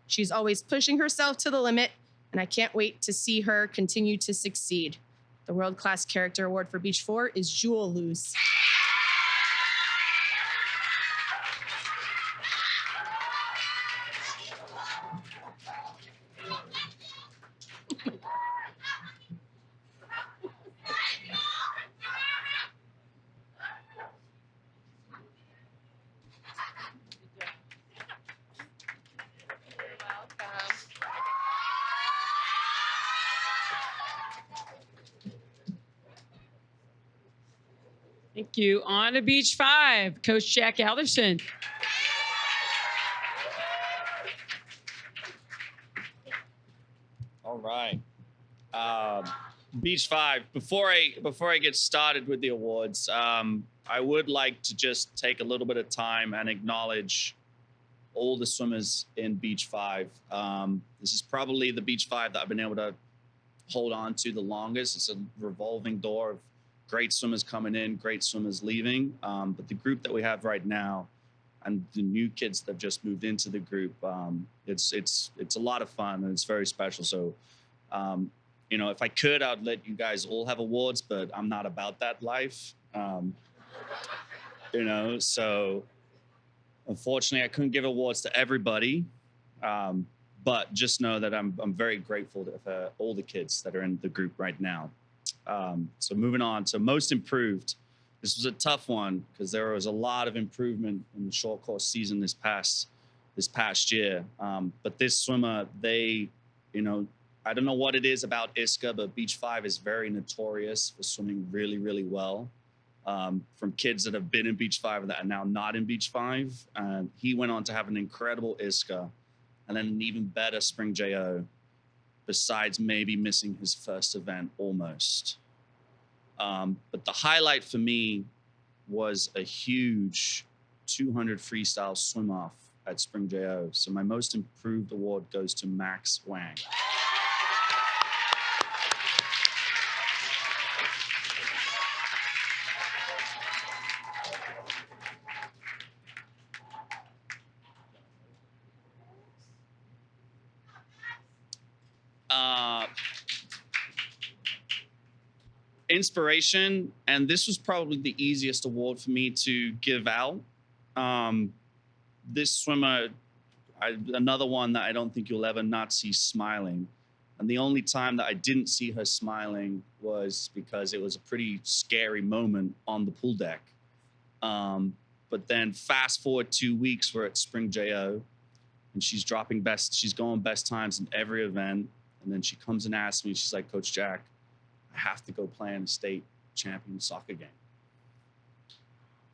She's always pushing herself to the limit, and I can't wait to see her continue to succeed. The World Class Character Award for Beach 4 is Jewel Luz. Thank you. On to Beach 5, Coach Jack Alderson. All right. Beach 5. Before I get started with the awards, I would like to just take a little bit of time and acknowledge all the swimmers in Beach 5. This is probably the Beach 5 that I've been able to hold on to the longest. It's a revolving door of great swimmers coming in, great swimmers leaving. But the group that we have right now and the new kids that have just moved into the group, it's a lot of fun and it's very special. So, you know, if I could, I'd let you guys all have awards, but I'm not about that life. You know, so unfortunately, I couldn't give awards to everybody. But just know that I'm very grateful for all the kids that are in the group right now. So moving on to most improved. This was a tough one because there was a lot of improvement in the short course season this past year. But this swimmer, they, you know, I don't know what it is about ISCA, but Beach 5 is very notorious for swimming really, really well. From kids that have been in Beach 5 that are now not in Beach 5. He went on to have an incredible ISCA and then an even better Spring JO, besides maybe missing his first event almost. But the highlight for me was a huge 200 freestyle swim off at Spring JO. So my most improved award goes to Max Wang. Inspiration, and this was probably the easiest award for me to give out. This swimmer, another one that I don't think you'll ever not see smiling. And the only time that I didn't see her smiling was because it was a pretty scary moment on the pool deck. But then fast forward 2 weeks, we're at Spring JO, and she's going best times in every event. And then she comes and asks me, she's like, Coach Jack, I have to go play in a state champion soccer game.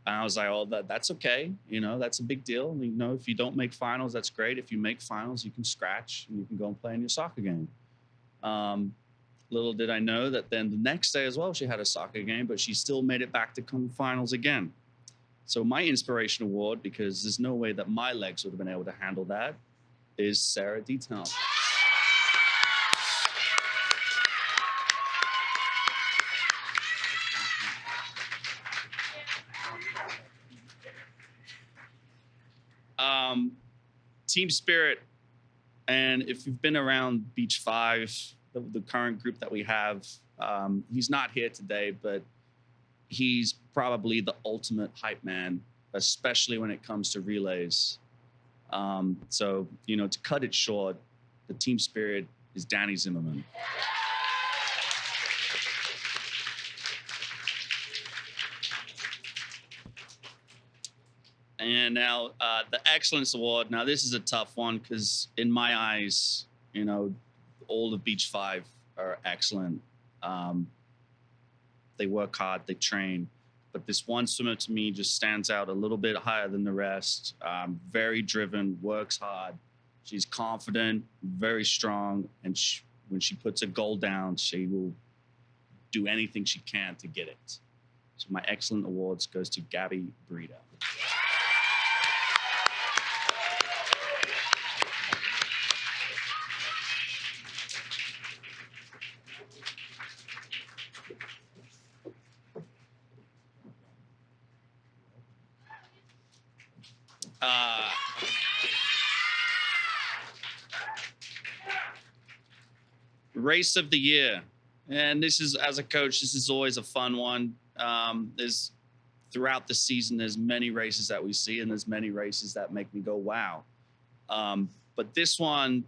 And I was like, oh, that's okay. You know, that's a big deal. You know, if you don't make finals, that's great. If you make finals, you can scratch and you can go and play in your soccer game. Little did I know that then the next day as well, she had a soccer game, but she still made it back to come finals again. So my inspiration award, because there's no way that my legs would have been able to handle that, is Sarah Detail. Team spirit, and if you've been around Beach 5, the current group that we have, he's not here today, but he's probably the ultimate hype man, especially when it comes to relays. So, you know, to cut it short, the team spirit is Danny Zimmerman. And now the Excellence Award. Now, this is a tough one because in my eyes, you know, all of Beach 5 are excellent. They work hard, they train. But this one swimmer to me just stands out a little bit higher than the rest. Very driven, works hard. She's confident, very strong. And when she puts a goal down, she will do anything she can to get it. So my Excellent Awards goes to Gabby Breda. Race of the year. And this is, as a coach, this is always a fun one. There's throughout the season, there's many races that we see, and there's many races that make me go, wow. But this one,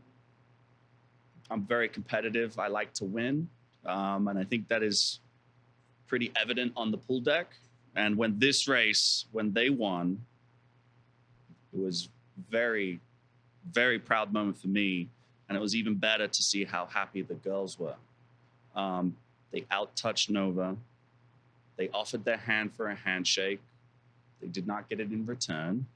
I'm very competitive. I like to win. And I think that is pretty evident on the pool deck. And when this race, when they won, it was very, very proud moment for me. And it was even better to see how happy the girls were. They out-touched Nova. They offered their hand for a handshake. They did not get it in return.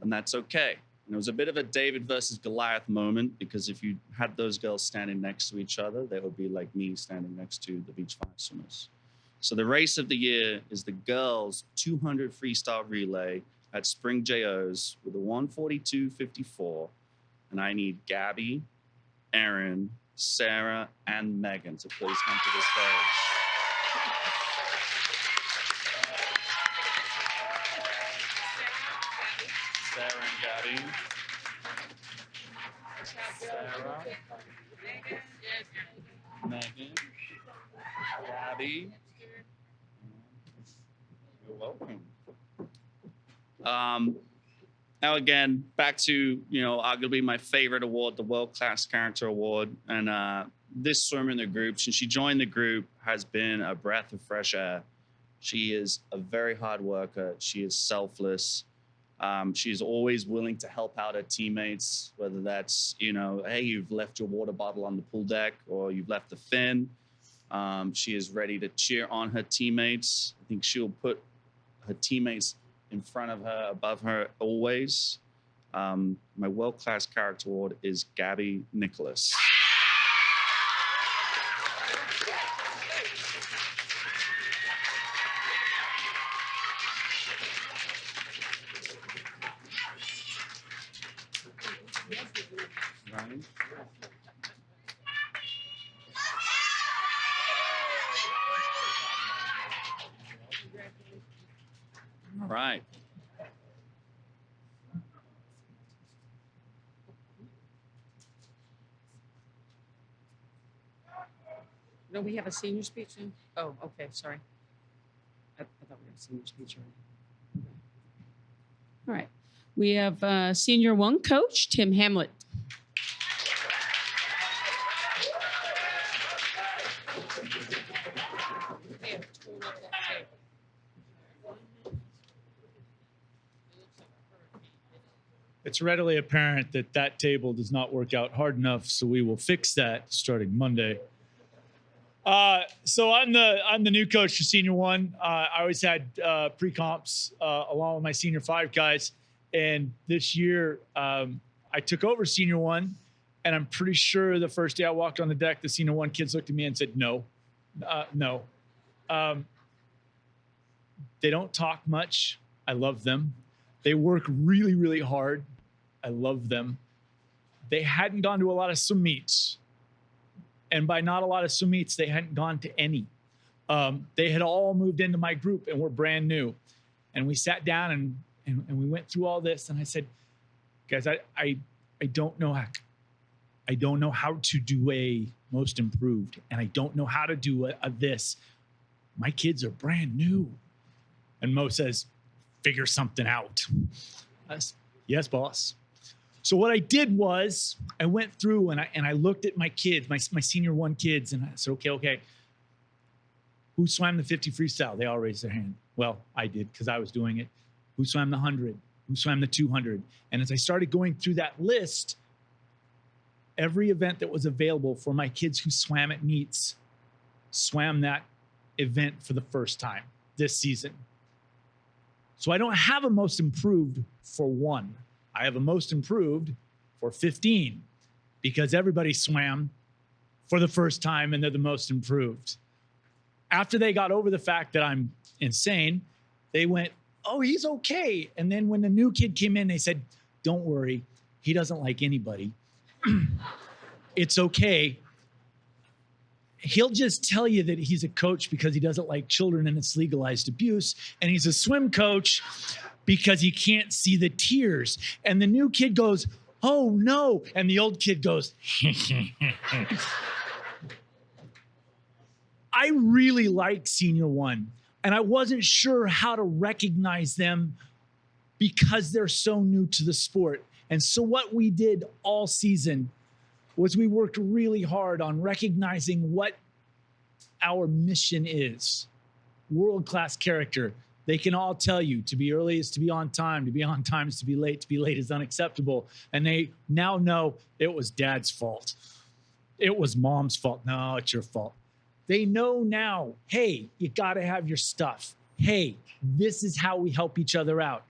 And that's okay. And it was a bit of a David versus Goliath moment, because if you had those girls standing next to each other, they would be like me standing next to the Beach 5 swimmers. So the race of the year is the girls 200 freestyle relay at Spring JOs with a 142.54. And I need Gabby, Erin, Sarah, and Megan to please come to the stage. Sarah and Gabby. Sarah. Megan. Gabby. You're welcome. Now again, back to, arguably my favorite award, the World Class Character Award. And this swimmer in the group, since she joined the group, has been a breath of fresh air. She is a very hard worker. She is selfless. She's always willing to help out her teammates, whether that's, hey, you've left your water bottle on the pool deck or you've left the fin. She is ready to cheer on her teammates. I think she'll put her teammates in front of her, above her, always. My World Class Character Award is Gabby Nicholas. Ryan? All right. No, we have a senior speech now? Oh, okay, sorry. I thought we had a senior speech already. Okay. All right. We have Senior 1 coach, Tim Hamlet. It's readily apparent that that table does not work out hard enough, so we will fix that starting Monday. So I'm the new coach for Senior 1. I always had pre-comps along with my Senior 5 guys, and this year I took over Senior 1, and I'm pretty sure the first day I walked on the deck, the Senior 1 kids looked at me and said, no. They don't talk much. I love them. They work really, really hard. I love them. They hadn't gone to a lot of swim meets. And by not a lot of swim meets, they hadn't gone to any. They had all moved into my group and were brand new. And we sat down and we went through all this. And I said, guys, I don't know how to do a most improved. And I don't know how to do a this. My kids are brand new. And Mo says, figure something out. Yes, boss. So what I did was I went through and I looked at my kids, my Senior 1 kids, and I said, okay. Who swam the 50 freestyle? They all raised their hand. Well, I did because I was doing it. Who swam the 100? Who swam the 200? And as I started going through that list, every event that was available for my kids who swam at meets swam that event for the first time this season. So I don't have a most improved for 1. I have a most improved for 15 because everybody swam for the first time and they're the most improved. After they got over the fact that I'm insane, they went, oh, he's okay. And then when the new kid came in, they said, don't worry, he doesn't like anybody. It's okay. He'll just tell you that he's a coach because he doesn't like children and it's legalized abuse. And he's a swim coach because he can't see the tears. And the new kid goes, oh no. And the old kid goes, I really like Senior One, and I wasn't sure how to recognize them because they're so new to the sport. And so what we did all season was we worked really hard on recognizing what our mission is. World-class character. They can all tell you to be early is to be on time is to be late is unacceptable. And they now know it was dad's fault. It was mom's fault. No, it's your fault. They know now, hey, you gotta have your stuff. Hey, this is how we help each other out.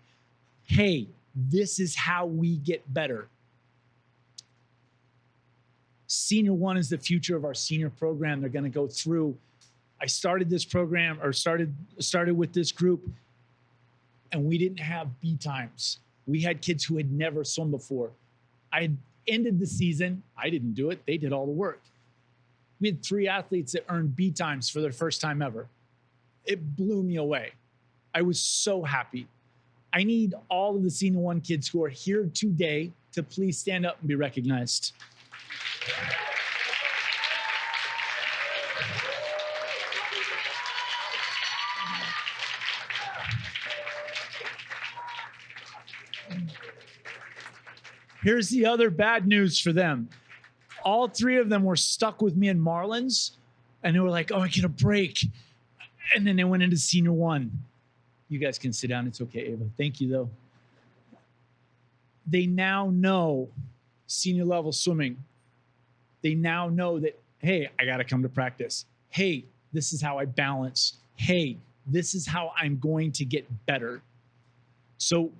Hey, this is how we get better. Senior One is the future of our senior program. They're gonna go through. I started this program, or started with this group, and we didn't have B times. We had kids who had never swum before. I had ended the season. I didn't do it. They did all the work. We had 3 athletes that earned B times for their first time ever. It blew me away. I was so happy. I need all of the Senior One kids who are here today to please stand up and be recognized. Here's the other bad news for them. All 3 of them were stuck with me in Marlins, and they were like, oh, I get a break. And then they went into Senior One. You guys can sit down. It's okay, Ava. Thank you, though. They now know senior level swimming. They now know that, hey, I got to come to practice. Hey, this is how I balance. Hey, this is how I'm going to get better. So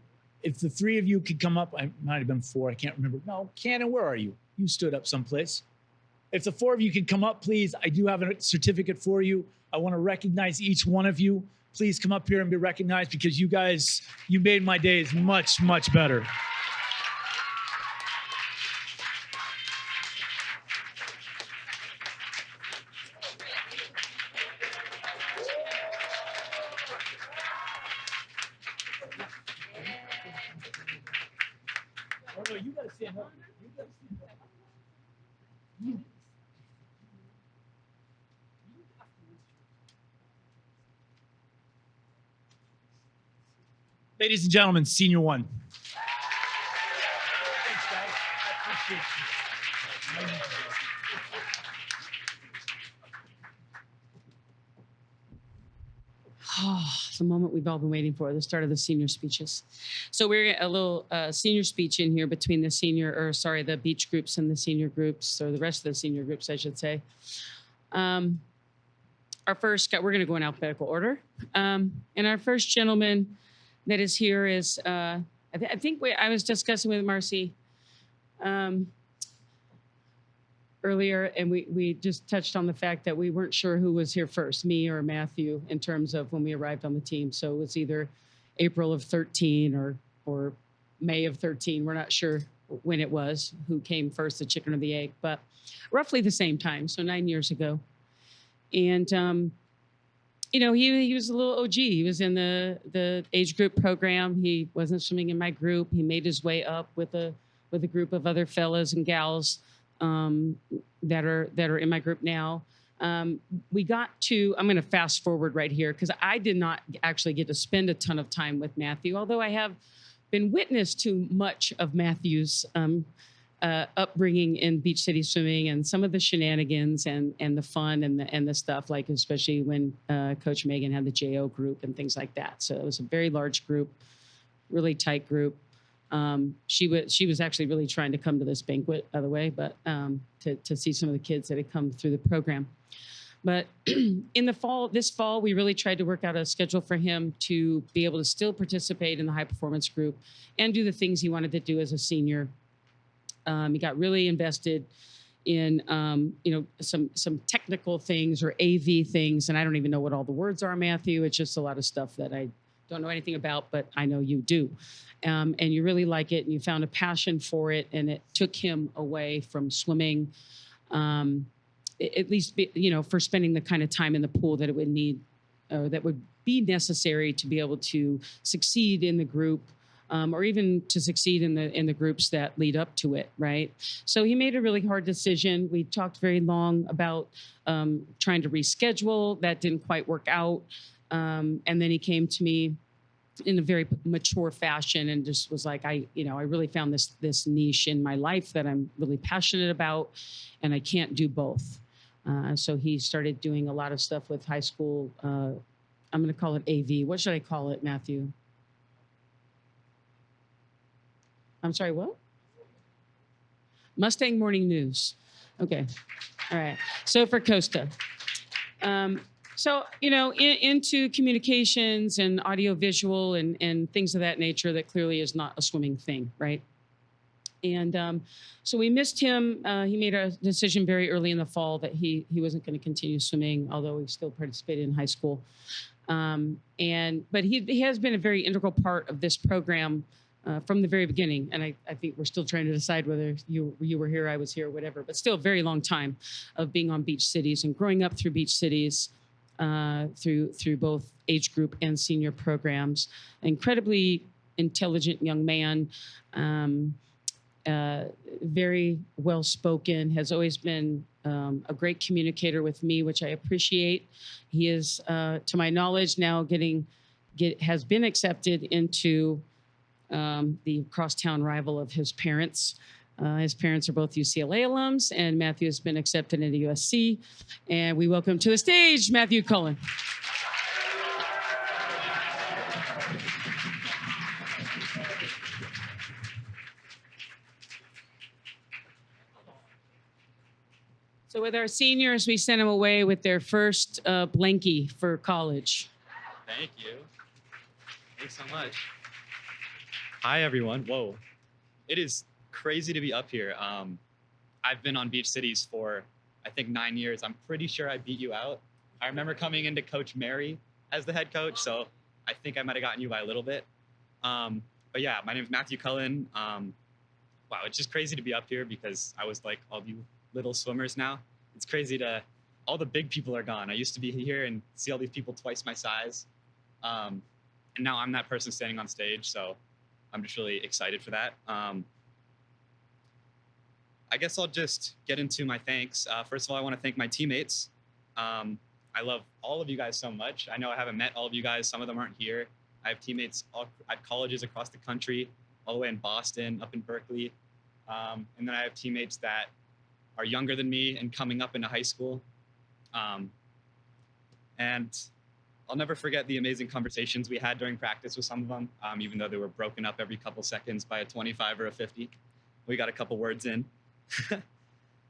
if the 3 of you could come up, I might have been 4, I can't remember. No, Cannon, where are you? You stood up someplace. If the 4 of you could come up, please, I do have a certificate for you. I want to recognize each one of you. Please come up here and be recognized, because you guys, you made my days much, much better. Oh, no, you gotta stand up. You gotta stand up. Ladies and gentlemen, Senior One. Thanks, guys. I appreciate you. The moment we've all been waiting for, the start of the senior speeches. So we're a little senior speech in here between the beach groups and the senior groups, or the rest of the senior groups, I should say. Our first, we're going to go in alphabetical order. And our first gentleman that is here is, I was discussing with Marcy earlier, and we just touched on the fact that we weren't sure who was here first, me or Matthew, in terms of when we arrived on the team. So it was either April of 13 or May of 13. We're not sure when it was, who came first, the chicken or the egg, but roughly the same time, so 9 years ago. And he was a little OG. He was in the age group program. He wasn't swimming in my group. He made his way up with a group of other fellas and gals that are in my group now. We got to, I'm going to fast forward right here, because I did not actually get to spend a ton of time with Matthew, although I have been witness to much of Matthew's upbringing in Beach City swimming, and some of the shenanigans and the fun and the stuff, like especially when Coach Megan had the JO group and things like that. So it was a very large group, really tight group. She was actually really trying to come to this banquet, by the way, but to see some of the kids that had come through the program. But in this fall, we really tried to work out a schedule for him to be able to still participate in the high performance group and do the things he wanted to do as a senior. He got really invested in some technical things or AV things, and I don't even know what all the words are, Matthew. It's just a lot of stuff that I don't know anything about, but I know you do. And you really like it, and you found a passion for it, and it took him away from swimming, at least for spending the kind of time in the pool that it would need or that would be necessary to be able to succeed in the group, or even to succeed in the groups that lead up to it, right? So he made a really hard decision. We talked very long about trying to reschedule. That didn't quite work out, and then he came to me in a very mature fashion and just was like, I really found this niche in my life that I'm really passionate about, and I can't do both. So he started doing a lot of stuff with high school. I'm going to call it AV. What should I call it, Matthew? I'm sorry, what? Mustang Morning News. Okay. All right. So for Costa. So, into communications and audiovisual and things of that nature that clearly is not a swimming thing, right? And so we missed him. He made a decision very early in the fall that he wasn't going to continue swimming, although he still participated in high school. But he has been a very integral part of this program from the very beginning. And I think we're still trying to decide whether you were here, I was here, whatever, but still a very long time of being on Beach Cities and growing up through Beach Cities, through both age group and senior programs. Incredibly intelligent young man, very well-spoken, has always been a great communicator with me, which I appreciate. He is, to my knowledge, now has been accepted into the crosstown rival of his parents. His parents are both UCLA alums, and Matthew has been accepted into USC. And we welcome to the stage, Matthew Cullen. So with our seniors, we sent them away with their first blankie for college. Thank you. Thanks so much. Hi, everyone. Whoa. It is crazy to be up here. I've been on Beach Cities for, I think, 9 years. I'm pretty sure I beat you out. I remember coming into Coach Mary as the head coach, so I think I might have gotten you by a little bit. But yeah, my name is Matthew Cullen. Wow, it's just crazy to be up here because I was like all you little swimmers now. It's crazy all the big people are gone. I used to be here and see all these people twice my size. And now I'm that person standing on stage, so I'm just really excited for that. I guess I'll just get into my thanks. First of all, I want to thank my teammates. I love all of you guys so much. I know I haven't met all of you guys. Some of them aren't here. I have teammates at colleges across the country, all the way in Boston, up in Berkeley. And then I have teammates that are younger than me and coming up into high school. And I'll never forget the amazing conversations we had during practice with some of them, even though they were broken up every couple seconds by a 25 or a 50. We got a couple words in.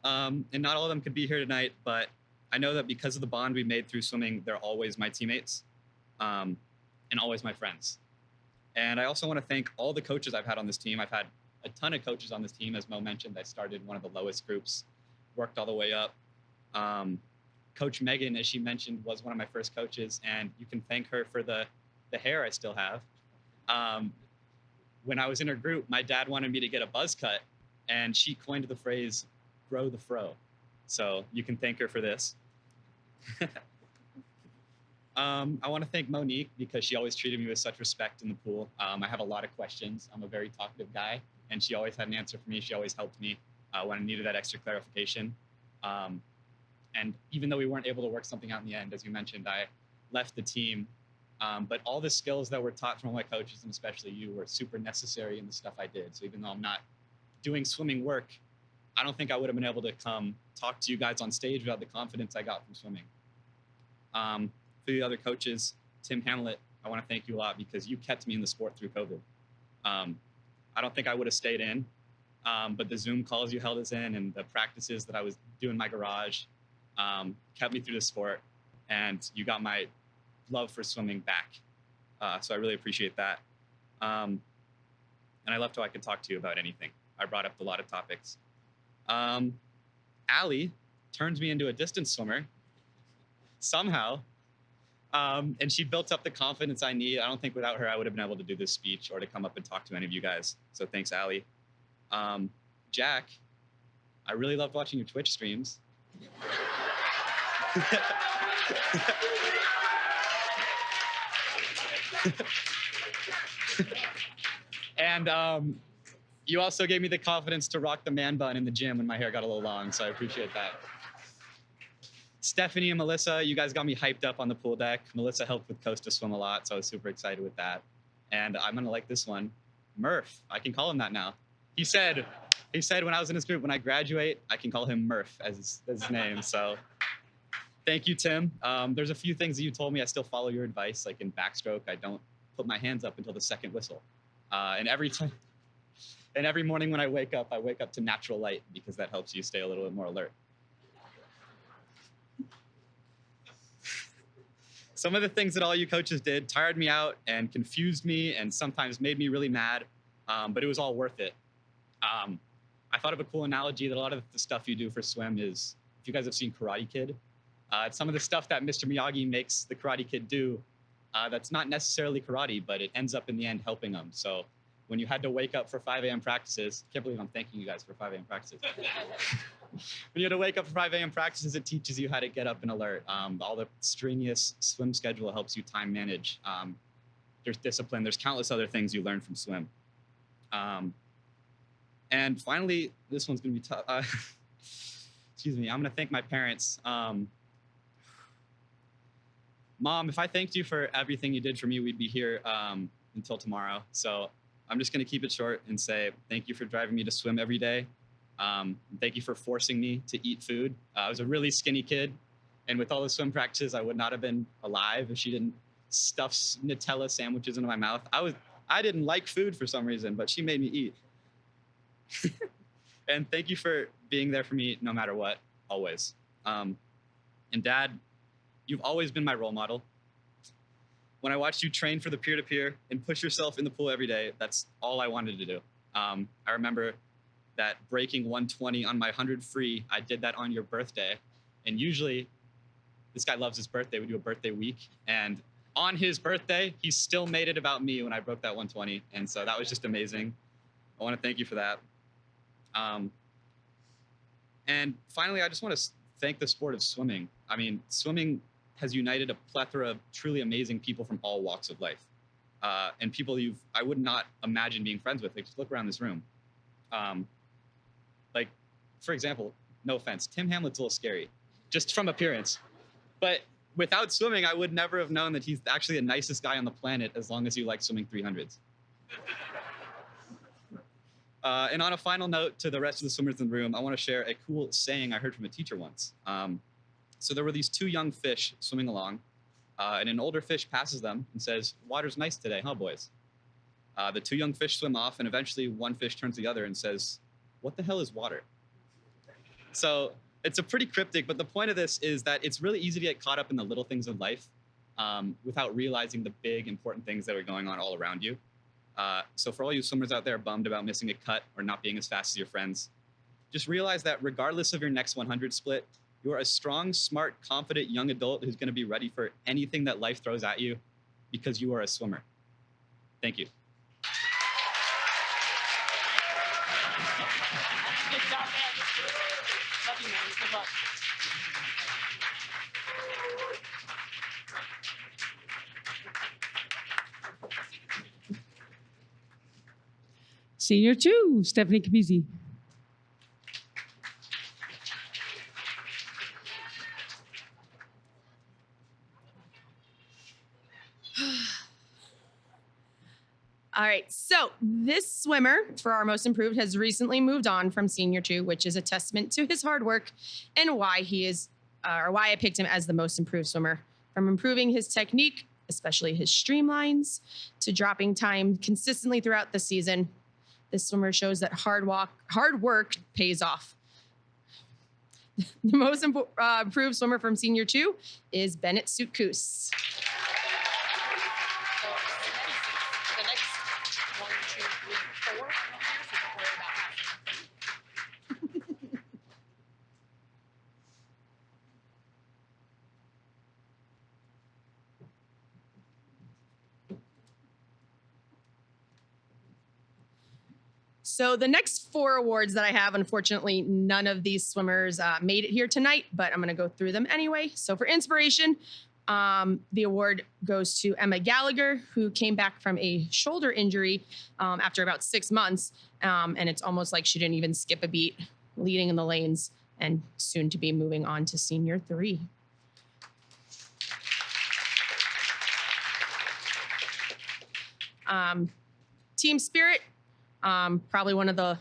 And not all of them could be here tonight, but I know that because of the bond we made through swimming, they're always my teammates and always my friends. And I also want to thank all the coaches I've had on this team. I've had a ton of coaches on this team. As Mo mentioned, I started one of the lowest groups, worked all the way up. Coach Megan, as she mentioned, was one of my first coaches, and you can thank her for the hair I still have. When I was in her group, my dad wanted me to get a buzz cut, and she coined the phrase, grow the fro. So you can thank her for this. I want to thank Monique because she always treated me with such respect in the pool. I have a lot of questions. I'm a very talkative guy, and she always had an answer for me. She always helped me when I needed that extra clarification. And even though we weren't able to work something out in the end, as you mentioned, I left the team. But all the skills that were taught from my coaches, and especially you, were super necessary in the stuff I did. So even though I'm not doing swimming work, I don't think I would have been able to come talk to you guys on stage without the confidence I got from swimming. For the other coaches, Tim Hamlet, I want to thank you a lot because you kept me in the sport through COVID. I don't think I would have stayed in, but the Zoom calls you held us in and the practices that I was doing in my garage kept me through the sport, and you got my love for swimming back. So I really appreciate that. And I loved how I could talk to you about anything. I brought up a lot of topics. Allie turned me into a distance swimmer somehow. And she built up the confidence I need. I don't think without her, I would have been able to do this speech or to come up and talk to any of you guys. So thanks, Allie. Jack, I really loved watching your Twitch streams. And you also gave me the confidence to rock the man bun in the gym when my hair got a little long, so I appreciate that. Stephanie and Melissa, you guys got me hyped up on the pool deck. Melissa helped with Coast to Swim a lot, so I was super excited with that. And I'm gonna like this one, Murph. I can call him that now. He said when I was in his group, when I graduate, I can call him Murph as his name. So thank you, Tim. There's a few things that you told me. I still follow your advice. Like in backstroke, I don't put my hands up until the second whistle. And every morning when I wake up to natural light because that helps you stay a little bit more alert. Some of the things that all you coaches did tired me out and confused me and sometimes made me really mad, but it was all worth it. I thought of a cool analogy that a lot of the stuff you do for swim is, if you guys have seen Karate Kid, it's some of the stuff that Mr. Miyagi makes the Karate Kid do that's not necessarily karate, but it ends up in the end helping them. So when you had to wake up for 5 a.m. practices, I can't believe I'm thanking you guys for 5 a.m. practices. When you had to wake up for 5 a.m. practices, it teaches you how to get up and alert. All the strenuous swim schedule helps you time manage. There's discipline. There's countless other things you learn from swim. And finally, this one's going to be tough. Excuse me. I'm going to thank my parents. Mom, if I thanked you for everything you did for me, we'd be here until tomorrow. So I'm just going to keep it short and say thank you for driving me to swim every day. Thank you for forcing me to eat food. I was a really skinny kid, and with all the swim practices, I would not have been alive if she didn't stuff Nutella sandwiches into my mouth. I didn't like food for some reason, but she made me eat. And thank you for being there for me no matter what, always. And Dad, you've always been my role model. When I watched you train for the peer-to-peer and push yourself in the pool every day, that's all I wanted to do. I remember that breaking 120 on my 100 free, I did that on your birthday. And usually, this guy loves his birthday. We do a birthday week. And on his birthday, he still made it about me when I broke that 120. And so that was just amazing. I want to thank you for that. And finally, I just want to thank the sport of swimming. I mean, swimming has united a plethora of truly amazing people from all walks of life. And people I would not imagine being friends with. Like, just look around this room. Like, for example, no offense, Tim Hamlet's a little scary, just from appearance. But without swimming, I would never have known that he's actually the nicest guy on the planet as long as you like swimming 300s. And on a final note to the rest of the swimmers in the room, I want to share a cool saying I heard from a teacher once. So there were these two young fish swimming along, and an older fish passes them and says, "Water's nice today, huh, boys?" The two young fish swim off, and eventually one fish turns to the other and says, "What the hell is water?" So it's a pretty cryptic, but the point of this is that it's really easy to get caught up in the little things of life without realizing the big, important things that are going on all around you. So for all you swimmers out there bummed about missing a cut or not being as fast as your friends, just realize that regardless of your next 100 split, you are a strong, smart, confident young adult who's going to be ready for anything that life throws at you because you are a swimmer. Thank you. Good job, man. Love you, man. Good luck. Senior 2, Stephanie Kabisi. All right, so this swimmer for our most improved has recently moved on from senior 2, which is a testament to his hard work and why why I picked him as the most improved swimmer. From improving his technique, especially his streamlines, to dropping time consistently throughout the season, this swimmer shows that hard work pays off. The most improved swimmer from senior 2 is Bennett Sutkus. The next 1, 2, 3, 4 years, we don't worry about that. So the next 4 awards that I have, unfortunately, none of these swimmers made it here tonight, but I'm going to go through them anyway. So for inspiration, The award goes to Emma Gallagher, who came back from a shoulder injury after about 6 months. And it's almost like she didn't even skip a beat, leading in the lanes and soon to be moving on to senior 3. Team Spirit, probably one of the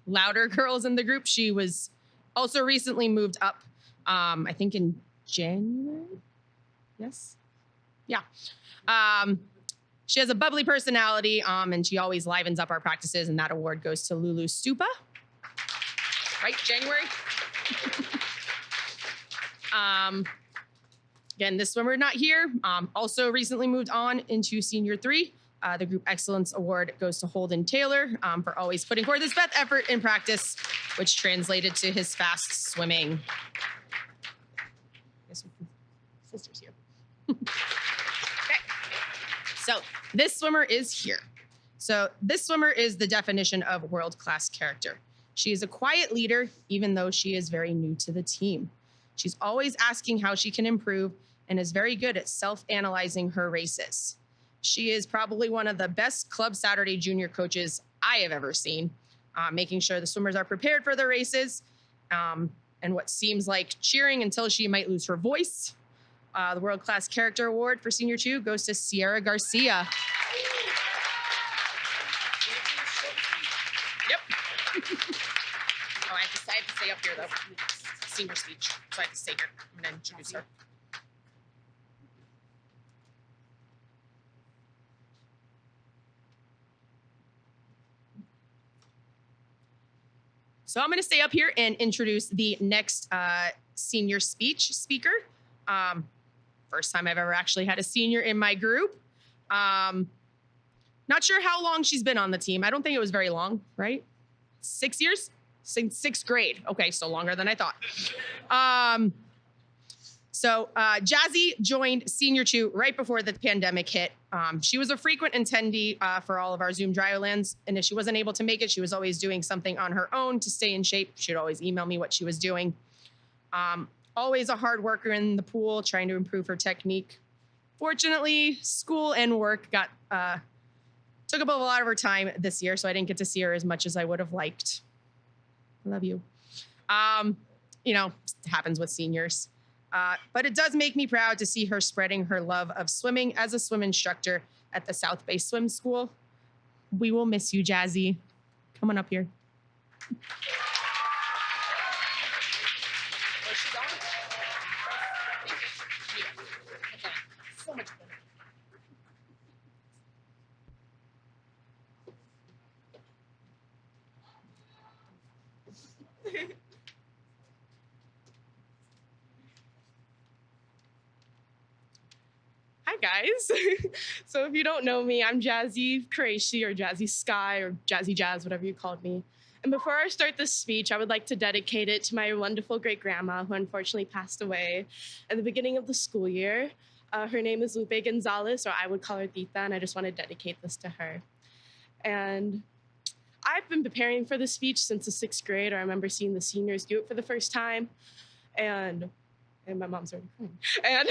louder girls in the group. She was also recently moved up, I think in January. Yes. Yeah. She has a bubbly personality, and she always livens up our practices, and that award goes to Lulu Stupa. Right, January? Again, this swimmer not here. Also recently moved on into senior 3. The Group Excellence Award goes to Holden Taylor for always putting forth his best effort in practice, which translated to his fast swimming. Sister's here. Okay. So this swimmer is here. So this swimmer is the definition of world-class character. She is a quiet leader, even though she is very new to the team. She's always asking how she can improve and is very good at self-analyzing her races. She is probably one of the best Club Saturday junior coaches I have ever seen, making sure the swimmers are prepared for their races, and what seems like cheering until she might lose her voice. The World Class Character Award for Senior 2 goes to Sierra Garcia. Yep. Oh, I have to stay up here, though. Senior speech, so I have to stay here. I'm going to introduce her. So I'm going to stay up here and introduce the next senior speech speaker. First time I've ever actually had a senior in my group. Not sure how long she's been on the team. I don't think it was very long, right? 6 years? Since 6th grade. Okay, so longer than I thought. Jazzy joined Senior 2 right before the pandemic hit. She was a frequent attendee for all of our Zoom Drylands, and if she wasn't able to make it, she was always doing something on her own to stay in shape. She'd always email me what she was doing. Always a hard worker in the pool, trying to improve her technique. Fortunately, school and work took up a lot of her time this year, so I didn't get to see her as much as I would have liked. I love you. It happens with seniors. But it does make me proud to see her spreading her love of swimming as a swim instructor at the South Bay Swim School. We will miss you, Jazzy. Come on up here. Where's she going? Okay. So much better. Hi, guys. So if you don't know me, I'm Jazzy Qureshi, or Jazzy Sky, or Jazzy Jazz, whatever you called me. And before I start this speech, I would like to dedicate it to my wonderful great-grandma, who unfortunately passed away at the beginning of the school year. Her name is Lupe Gonzalez, or I would call her Tita, and I just want to dedicate this to her. And I've been preparing for this speech since the 6th grade. I remember seeing the seniors do it for the first time, and my mom's already crying. And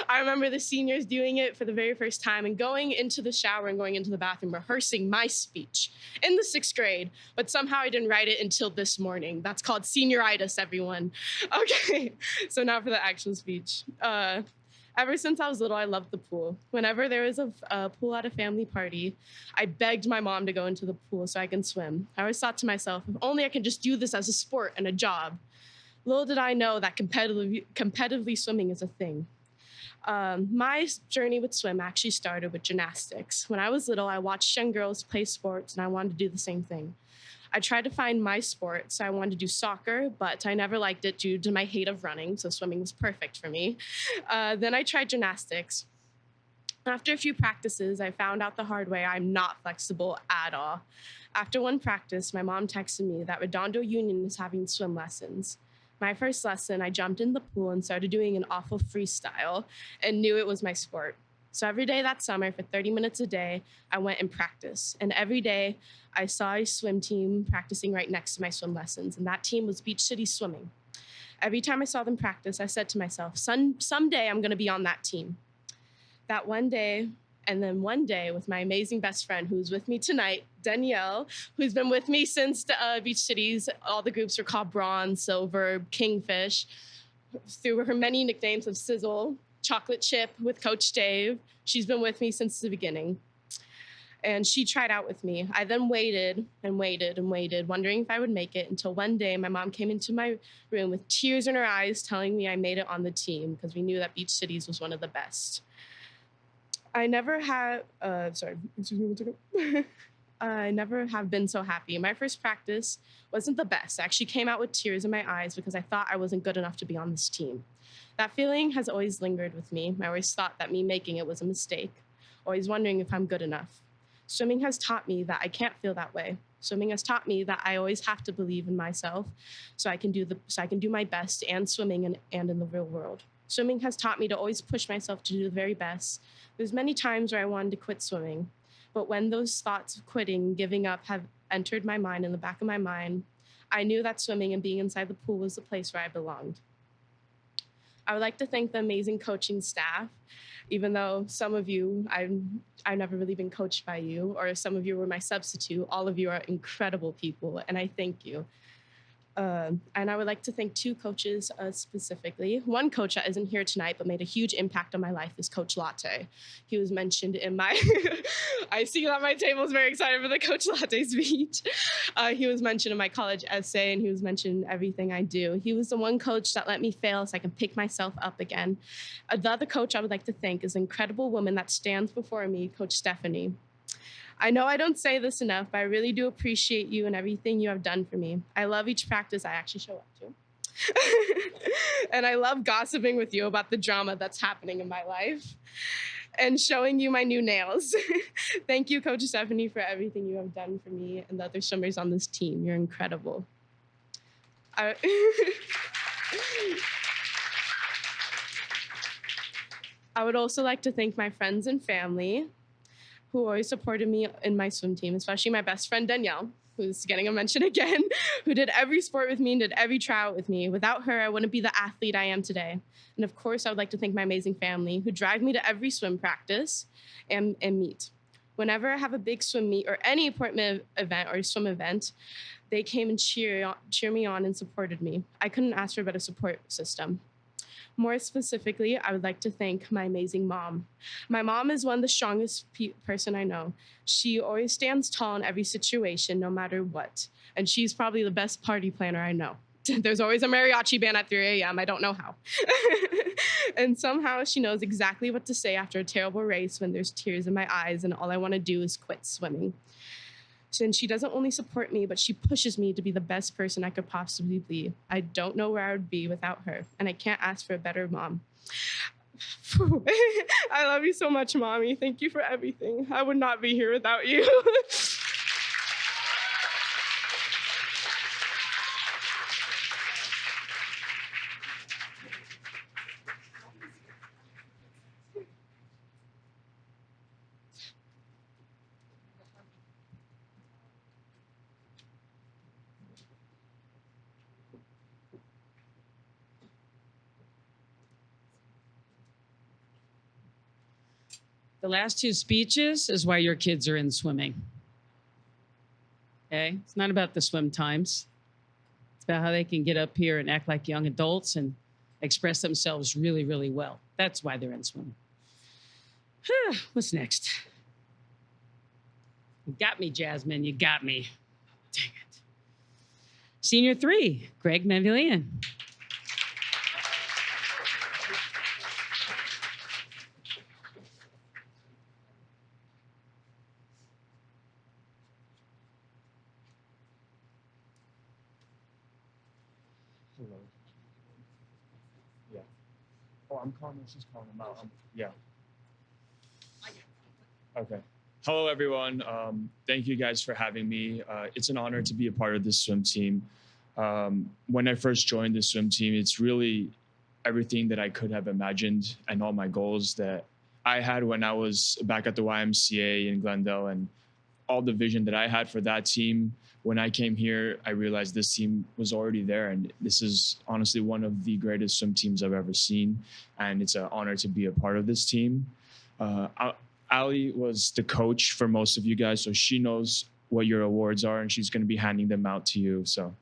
I remember the seniors doing it for the very first time and going into the shower and going into the bathroom, rehearsing my speech in the 6th grade. But somehow I didn't write it until this morning. That's called senioritis, everyone. Okay, so now for the actual speech. Ever since I was little, I loved the pool. Whenever there was a pool at a family party, I begged my mom to go into the pool so I can swim. I always thought to myself, if only I could just do this as a sport and a job. Little did I know that competitively swimming is a thing. My journey with swim actually started with gymnastics. When I was little, I watched young girls play sports, and I wanted to do the same thing. I tried to find my sport, so I wanted to do soccer, but I never liked it due to my hate of running, so swimming was perfect for me. Then I tried gymnastics. After a few practices, I found out the hard way I'm not flexible at all. After one practice, my mom texted me that Redondo Union is having swim lessons. My first lesson, I jumped in the pool and started doing an awful freestyle and knew it was my sport. So every day that summer, for 30 minutes a day, I went and practiced. And every day, I saw a swim team practicing right next to my swim lessons, and that team was Beach City Swimming. Every time I saw them practice, I said to myself, someday I'm going to be on that team. That one day, and then one day with my amazing best friend who's with me tonight, Danielle, who's been with me since the Beach Cities. All the groups are called Bronze, Silver, Kingfish, through her many nicknames of Sizzle, Chocolate Chip with Coach Dave. She's been with me since the beginning. And she tried out with me. I then waited and waited and waited, wondering if I would make it, until one day my mom came into my room with tears in her eyes telling me I made it on the team because we knew that Beach Cities was one of the best. I never have been so happy. My first practice wasn't the best. I actually came out with tears in my eyes because I thought I wasn't good enough to be on this team. That feeling has always lingered with me. I always thought that me making it was a mistake, always wondering if I'm good enough. Swimming has taught me that I can't feel that way. Swimming has taught me that I always have to believe in myself so I can do my best and swimming and in the real world. Swimming has taught me to always push myself to do the very best. There's many times where I wanted to quit swimming, but when those thoughts of quitting, giving up have entered my mind, in the back of my mind, I knew that swimming and being inside the pool was the place where I belonged. I would like to thank the amazing coaching staff, even though some of you, I've never really been coached by you, or some of you were my substitute. All of you are incredible people, and I thank you. And I would like to thank two coaches specifically. One coach that isn't here tonight but made a huge impact on my life is Coach Latte. He was mentioned in my, I see that my table is very excited for the Coach Latte speech. He was mentioned in my college essay, and he was mentioned in everything I do. He was the one coach that let me fail so I can pick myself up again. The other coach I would like to thank is an incredible woman that stands before me, Coach Stephanie. I know I don't say this enough, but I really do appreciate you and everything you have done for me. I love each practice I actually show up to. And I love gossiping with you about the drama that's happening in my life and showing you my new nails. Thank you, Coach Stephanie, for everything you have done for me and the other swimmers on this team. You're incredible. I would also like to thank my friends and family who always supported me in my swim team, especially my best friend Danielle, who's getting a mention again, who did every sport with me and did every tryout with me. Without her, I wouldn't be the athlete I am today. And of course, I would like to thank my amazing family who drive me to every swim practice and meet. Whenever I have a big swim meet or any appointment event or swim event, they came and cheer me on and supported me. I couldn't ask for a better support system. More specifically, I would like to thank my amazing mom. My mom is one of the strongest person I know. She always stands tall in every situation, no matter what. And she's probably the best party planner I know. There's always a mariachi band at 3 a.m. I don't know how. And somehow she knows exactly what to say after a terrible race when there's tears in my eyes and all I want to do is quit swimming. And she doesn't only support me, but she pushes me to be the best person I could possibly be. I don't know where I would be without her, and I can't ask for a better mom. I love you so much, Mommy. Thank you for everything. I would not be here without you. The last two speeches is why your kids are in swimming. Okay? It's not about the swim times. It's about how they can get up here and act like young adults and express themselves really, really well. That's why they're in swimming. What's next? You got me, Jasmine. You got me. Dang it. Senior 3, Greg Manvillian. Hello. Yeah. Oh, I'm calling. She's calling them out. Yeah. Okay. Hello, everyone. Thank you guys for having me. It's an honor to be a part of this swim team. When I first joined the swim team, it's really everything that I could have imagined and all my goals that I had when I was back at the YMCA in Glendale. And all the vision that I had for that team. When I came here, I realized this team was already there, and this is honestly one of the greatest swim teams I've ever seen, and it's an honor to be a part of this team. Ali was the coach for most of you guys, so she knows what your awards are, and she's going to be handing them out to you. So.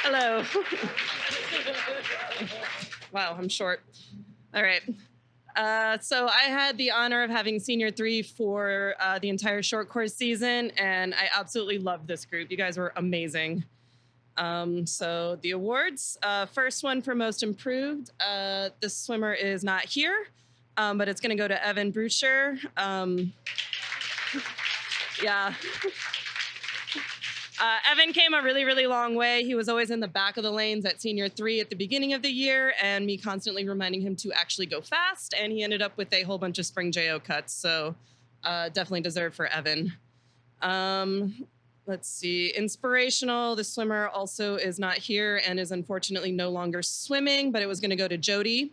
Hello. Wow, I'm short. All right. So I had the honor of having senior 3 for the entire short course season, and I absolutely loved this group. You guys were amazing. So the awards, first one for most improved. This swimmer is not here, but it's going to go to Evan Brucher. Yeah. Evan came a really, really long way. He was always in the back of the lanes at senior 3 at the beginning of the year, and me constantly reminding him to actually go fast, and he ended up with a whole bunch of spring JO cuts, so definitely deserved for Evan. Let's see, inspirational. The swimmer also is not here and is unfortunately no longer swimming, but it was going to go to Jody,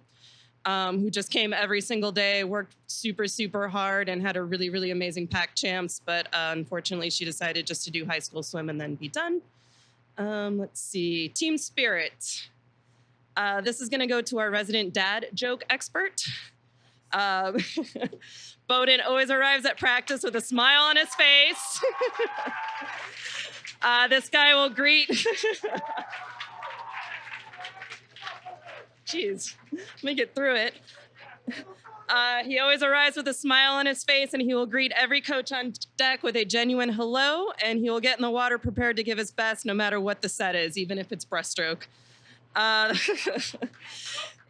who just came every single day, worked super, super hard, and had a really, really amazing pack champs. But unfortunately, she decided just to do high school swim and then be done. Let's see, team spirit. This is going to go to our resident dad joke expert. Bowden always arrives at practice with a smile on his face. This guy will greet. Jeez, let me get through it. He always arrives with a smile on his face, and he will greet every coach on deck with a genuine hello, and he will get in the water prepared to give his best no matter what the set is, even if it's breaststroke.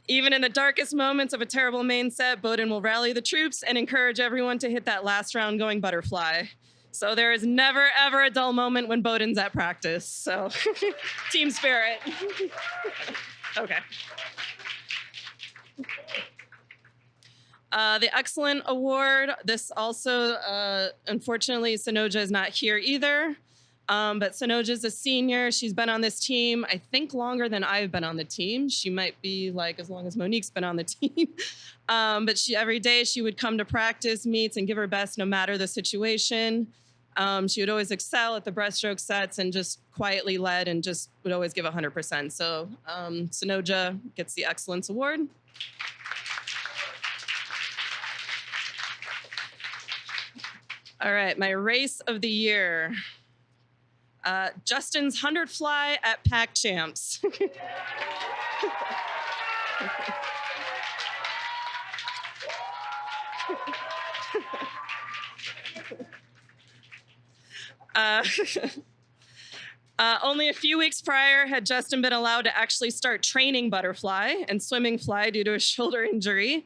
Even in the darkest moments of a terrible main set, Bowden will rally the troops and encourage everyone to hit that last round going butterfly. So there is never, ever a dull moment when Bowden's at practice. So team spirit. Okay. The Excellent Award, this also, unfortunately, Sanoja is not here either. But Sanoja is a senior. She's been on this team, I think, longer than I've been on the team. She might be like as long as Monique's been on the team. But every day she would come to practice, meets, and give her best no matter the situation. She would always excel at the breaststroke sets and just quietly led and just would always give 100%. So Sanoja gets the Excellence Award. All right, my race of the year. Justin's 100 fly at Pack Champs. Only a few weeks prior had Justin been allowed to actually start training butterfly and swimming fly due to a shoulder injury.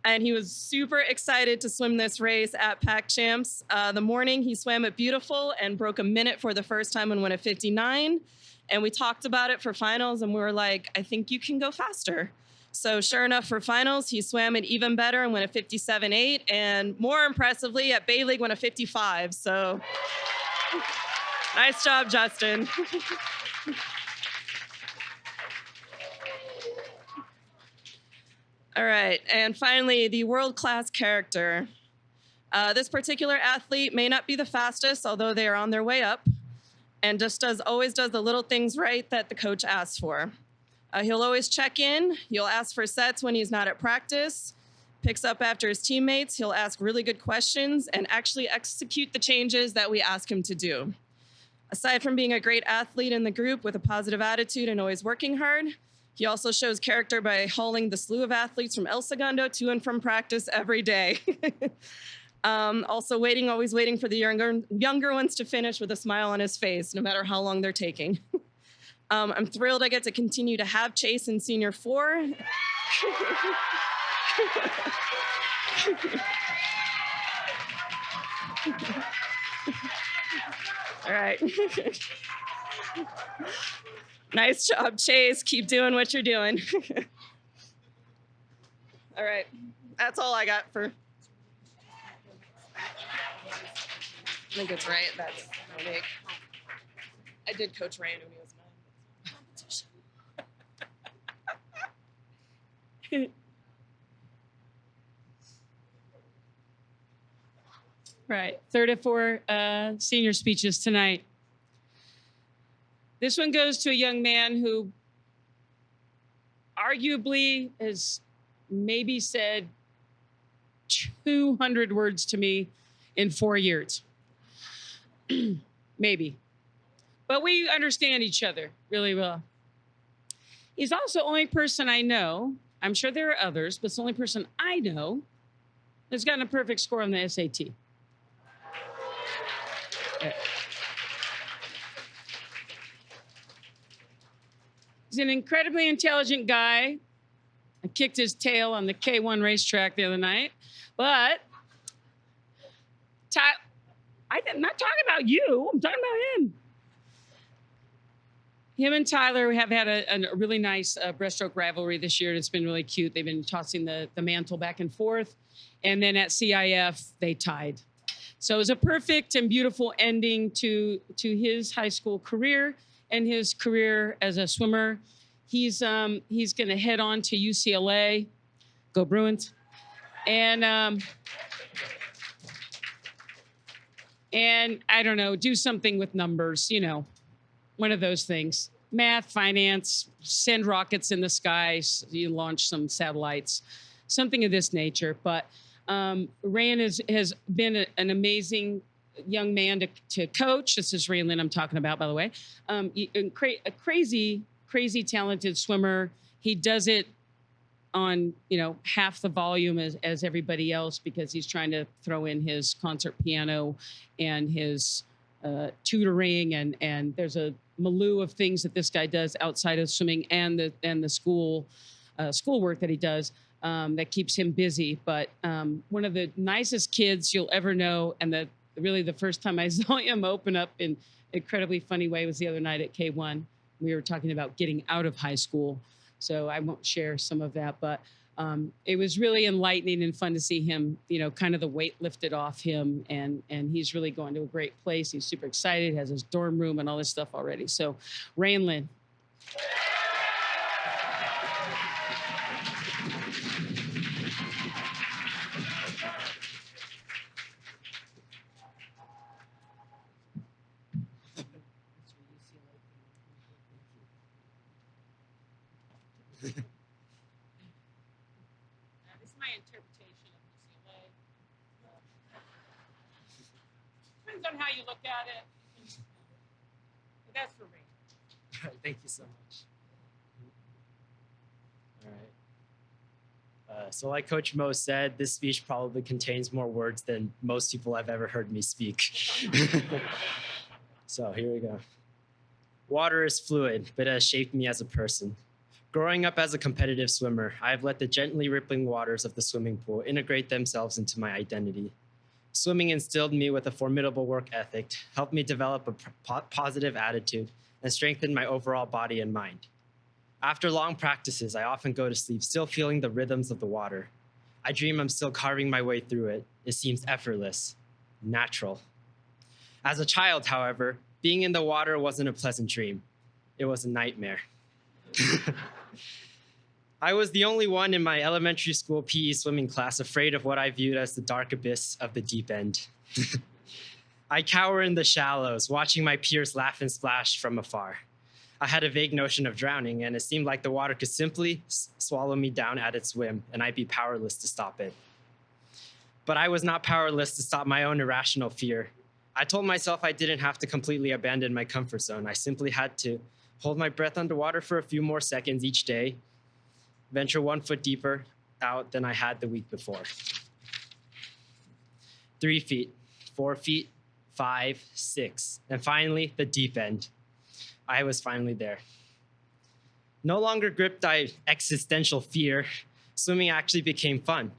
And he was super excited to swim this race at Pack Champs. The morning he swam it beautiful and broke a minute for the first time and went at 59. And we talked about it for finals and we were like, I think you can go faster. So sure enough, for finals, he swam it even better and went at 57.8. And more impressively, at Bay League, went at 55. So nice job, Justin. All right, and finally, the world-class character. This particular athlete may not be the fastest, although they are on their way up, and just always does the little things right that the coach asks for. He'll always check in, he'll ask for sets when he's not at practice, picks up after his teammates, he'll ask really good questions, and actually execute the changes that we ask him to do. Aside from being a great athlete in the group with a positive attitude and always working hard, he also shows character by hauling the slew of athletes from El Segundo to and from practice every day. Also always waiting for the younger ones to finish with a smile on his face, no matter how long they're taking. I'm thrilled I get to continue to have Chase in Senior 4. All right. Nice job, Chase. Keep doing what you're doing. All right. That's all I got for. I think it's right. That's Monique. I did Coach Rand when he was mine. Right. Third of four senior speeches tonight. This one goes to a young man who arguably has maybe said 200 words to me in 4 years. Maybe. But we understand each other really well. He's also the only person I know, I'm sure there are others, but it's the only person I know that's gotten a perfect score on the SAT. He's an incredibly intelligent guy. I kicked his tail on the K1 racetrack the other night. But I'm not talking about you. I'm talking about him. Him and Tyler have had a really nice breaststroke rivalry this year. And it's been really cute. They've been tossing the mantle back and forth. And then at CIF, they tied. So it was a perfect and beautiful ending to his high school career and his career as a swimmer. He's going to head on to UCLA. Go Bruins. And I don't know, do something with numbers, you know, one of those things. Math, finance, send rockets in the sky, you launch some satellites, something of this nature. But Rayan has been an amazing young man to coach. This is Rayan Lynn I'm talking about, by the way. A crazy talented swimmer. He does it on, you know, half the volume as everybody else because he's trying to throw in his concert piano and his tutoring and there's a milieu of things that this guy does outside of swimming and the schoolwork that he does that keeps him busy. But one of the nicest kids you'll ever know, and really the first time I saw him open up in an incredibly funny way was the other night at K1. We were talking about getting out of high school. So I won't share some of that, but it was really enlightening and fun to see him, you know, kind of the weight lifted off him. And he's really going to a great place. He's super excited, has his dorm room and all this stuff already. So Rayan Lynn. This is my interpretation of UCLA. Depends on how you look at it. But that's for me. Thank you so much. All right. So like Coach Mo said, this speech probably contains more words than most people have ever heard me speak. So here we go. Water is fluid, but it has shaped me as a person. Growing up as a competitive swimmer, I have let the gently rippling waters of the swimming pool integrate themselves into my identity. Swimming instilled me with a formidable work ethic, helped me develop a positive attitude, and strengthened my overall body and mind. After long practices, I often go to sleep still feeling the rhythms of the water. I dream I'm still carving my way through it. It seems effortless, natural. As a child, however, being in the water wasn't a pleasant dream. It was a nightmare. I was the only one in my elementary school PE swimming class afraid of what I viewed as the dark abyss of the deep end. I cower in the shallows, watching my peers laugh and splash from afar. I had a vague notion of drowning, and it seemed like the water could simply swallow me down at its whim, and I'd be powerless to stop it. But I was not powerless to stop my own irrational fear. I told myself I didn't have to completely abandon my comfort zone. I simply had to hold my breath underwater for a few more seconds each day, venture 1 foot deeper out than I had the week before. 3 feet, 4 feet, 5, 6, and finally, the deep end. I was finally there. No longer gripped by existential fear, swimming actually became fun.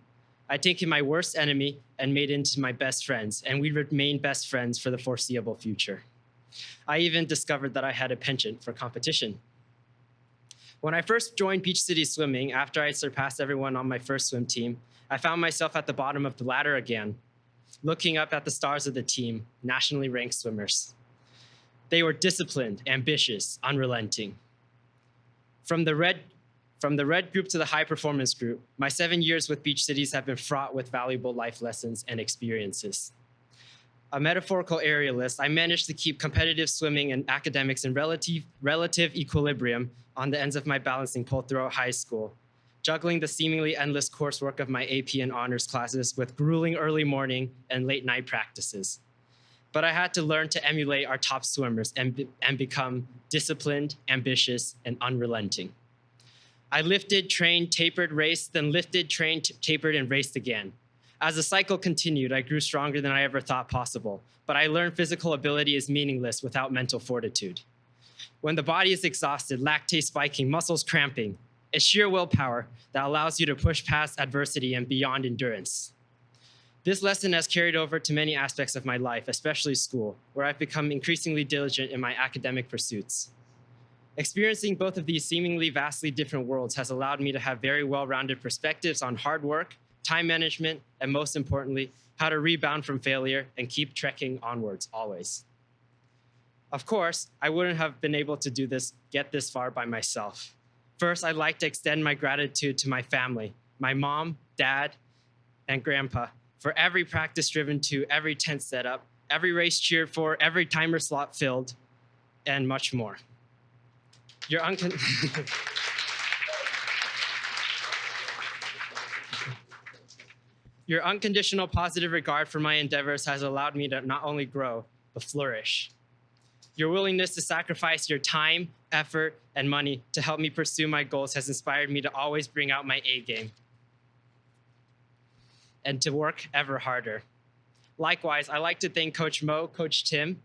I'd taken my worst enemy and made it into my best friends, and we'd remain best friends for the foreseeable future. I even discovered that I had a penchant for competition. When I first joined Beach City Swimming, after I surpassed everyone on my first swim team, I found myself at the bottom of the ladder again, looking up at the stars of the team, nationally ranked swimmers. They were disciplined, ambitious, unrelenting. From the red group to the high performance group, my 7 years with Beach Cities have been fraught with valuable life lessons and experiences. a metaphorical aerialist, I managed to keep competitive swimming and academics in relative equilibrium on the ends of my balancing pole throughout high school, juggling the seemingly endless coursework of my AP and honors classes with grueling early morning and late night practices. But I had to learn to emulate our top swimmers and become disciplined, ambitious, and unrelenting. I lifted, trained, tapered, raced, then lifted, trained, tapered, and raced again. As the cycle continued, I grew stronger than I ever thought possible, but I learned physical ability is meaningless without mental fortitude. When the body is exhausted, lactate spiking, muscles cramping, it's sheer willpower that allows you to push past adversity and beyond endurance. This lesson has carried over to many aspects of my life, especially school, where I've become increasingly diligent in my academic pursuits. Experiencing both of these seemingly vastly different worlds has allowed me to have very well-rounded perspectives on hard work, time management, and most importantly, how to rebound from failure and keep trekking onwards always. Of course, I wouldn't have been able to get this far by myself. First, I'd like to extend my gratitude to my family, my mom, dad, and grandpa, for every practice driven to, every tent set up, every race cheered for, every timer slot filled, and much more. Your unconditional positive regard for my endeavors has allowed me to not only grow, but flourish. Your willingness to sacrifice your time, effort, and money to help me pursue my goals has inspired me to always bring out my A game and to work ever harder. Likewise, I'd like to thank Coach Mo, Coach Tim,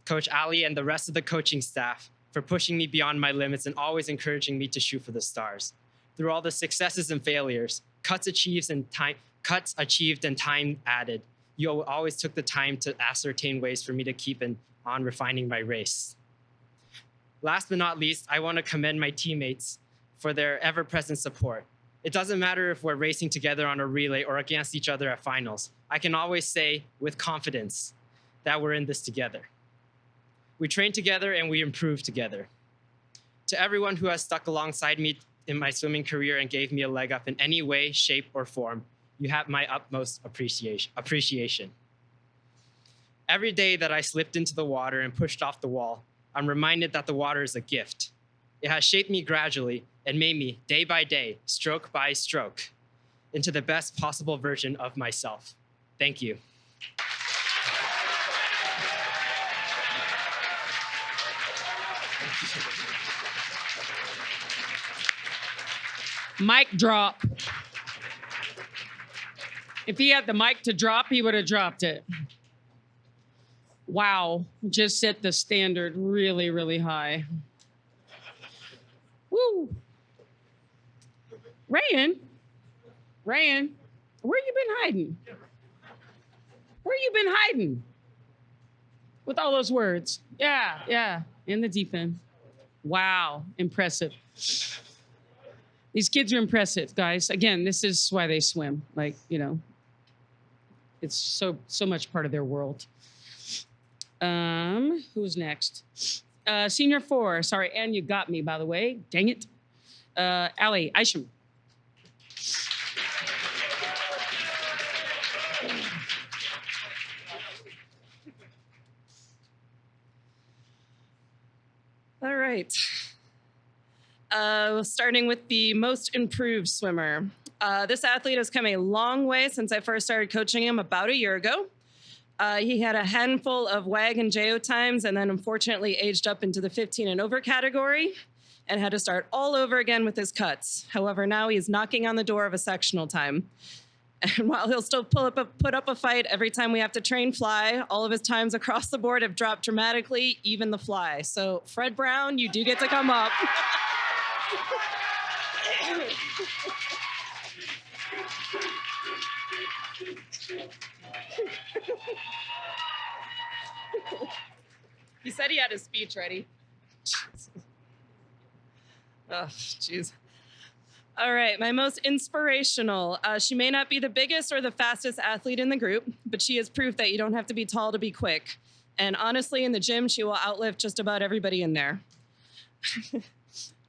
Coach Ali, and the rest of the coaching staff for pushing me beyond my limits and always encouraging me to shoot for the stars. Through all the successes and failures, cuts achieved and time added, you always took the time to ascertain ways for me to keep on refining my race. Last but not least, I want to commend my teammates for their ever-present support. It doesn't matter if we're racing together on a relay or against each other at finals. I can always say with confidence that we're in this together. We train together and we improve together. To everyone who has stuck alongside me in my swimming career and gave me a leg up in any way, shape, or form, you have my utmost appreciation. Every day that I slipped into the water and pushed off the wall, I'm reminded that the water is a gift. It has shaped me gradually and made me, day by day, stroke by stroke, into the best possible version of myself. Thank you. Mic drop. If he had the mic to drop, he would have dropped it. Wow, just set the standard really, really high. Woo. Rayan, where you been hiding? Where you been hiding? With all those words. Yeah, in the deep end. Wow, impressive. These kids are impressive, guys. Again, this is why they swim. Like, you know, it's so much part of their world. Who's next? Senior 4. Sorry, and you got me, by the way. Dang it. Ali Isham. All right. Starting with the most improved swimmer. This athlete has come a long way since I first started coaching him about a year ago. He had a handful of WAG and JO times and then unfortunately aged up into the 15 and over category and had to start all over again with his cuts. However, now he's knocking on the door of a sectional time. And while he'll still put up a fight every time we have to train fly, all of his times across the board have dropped dramatically, even the fly. So Fred Brown, you do get to come up. He said he had his speech ready. Oh, jeez. All right, my most inspirational. She may not be the biggest or the fastest athlete in the group, but she is proof that you don't have to be tall to be quick. And honestly, in the gym, she will outlift just about everybody in there.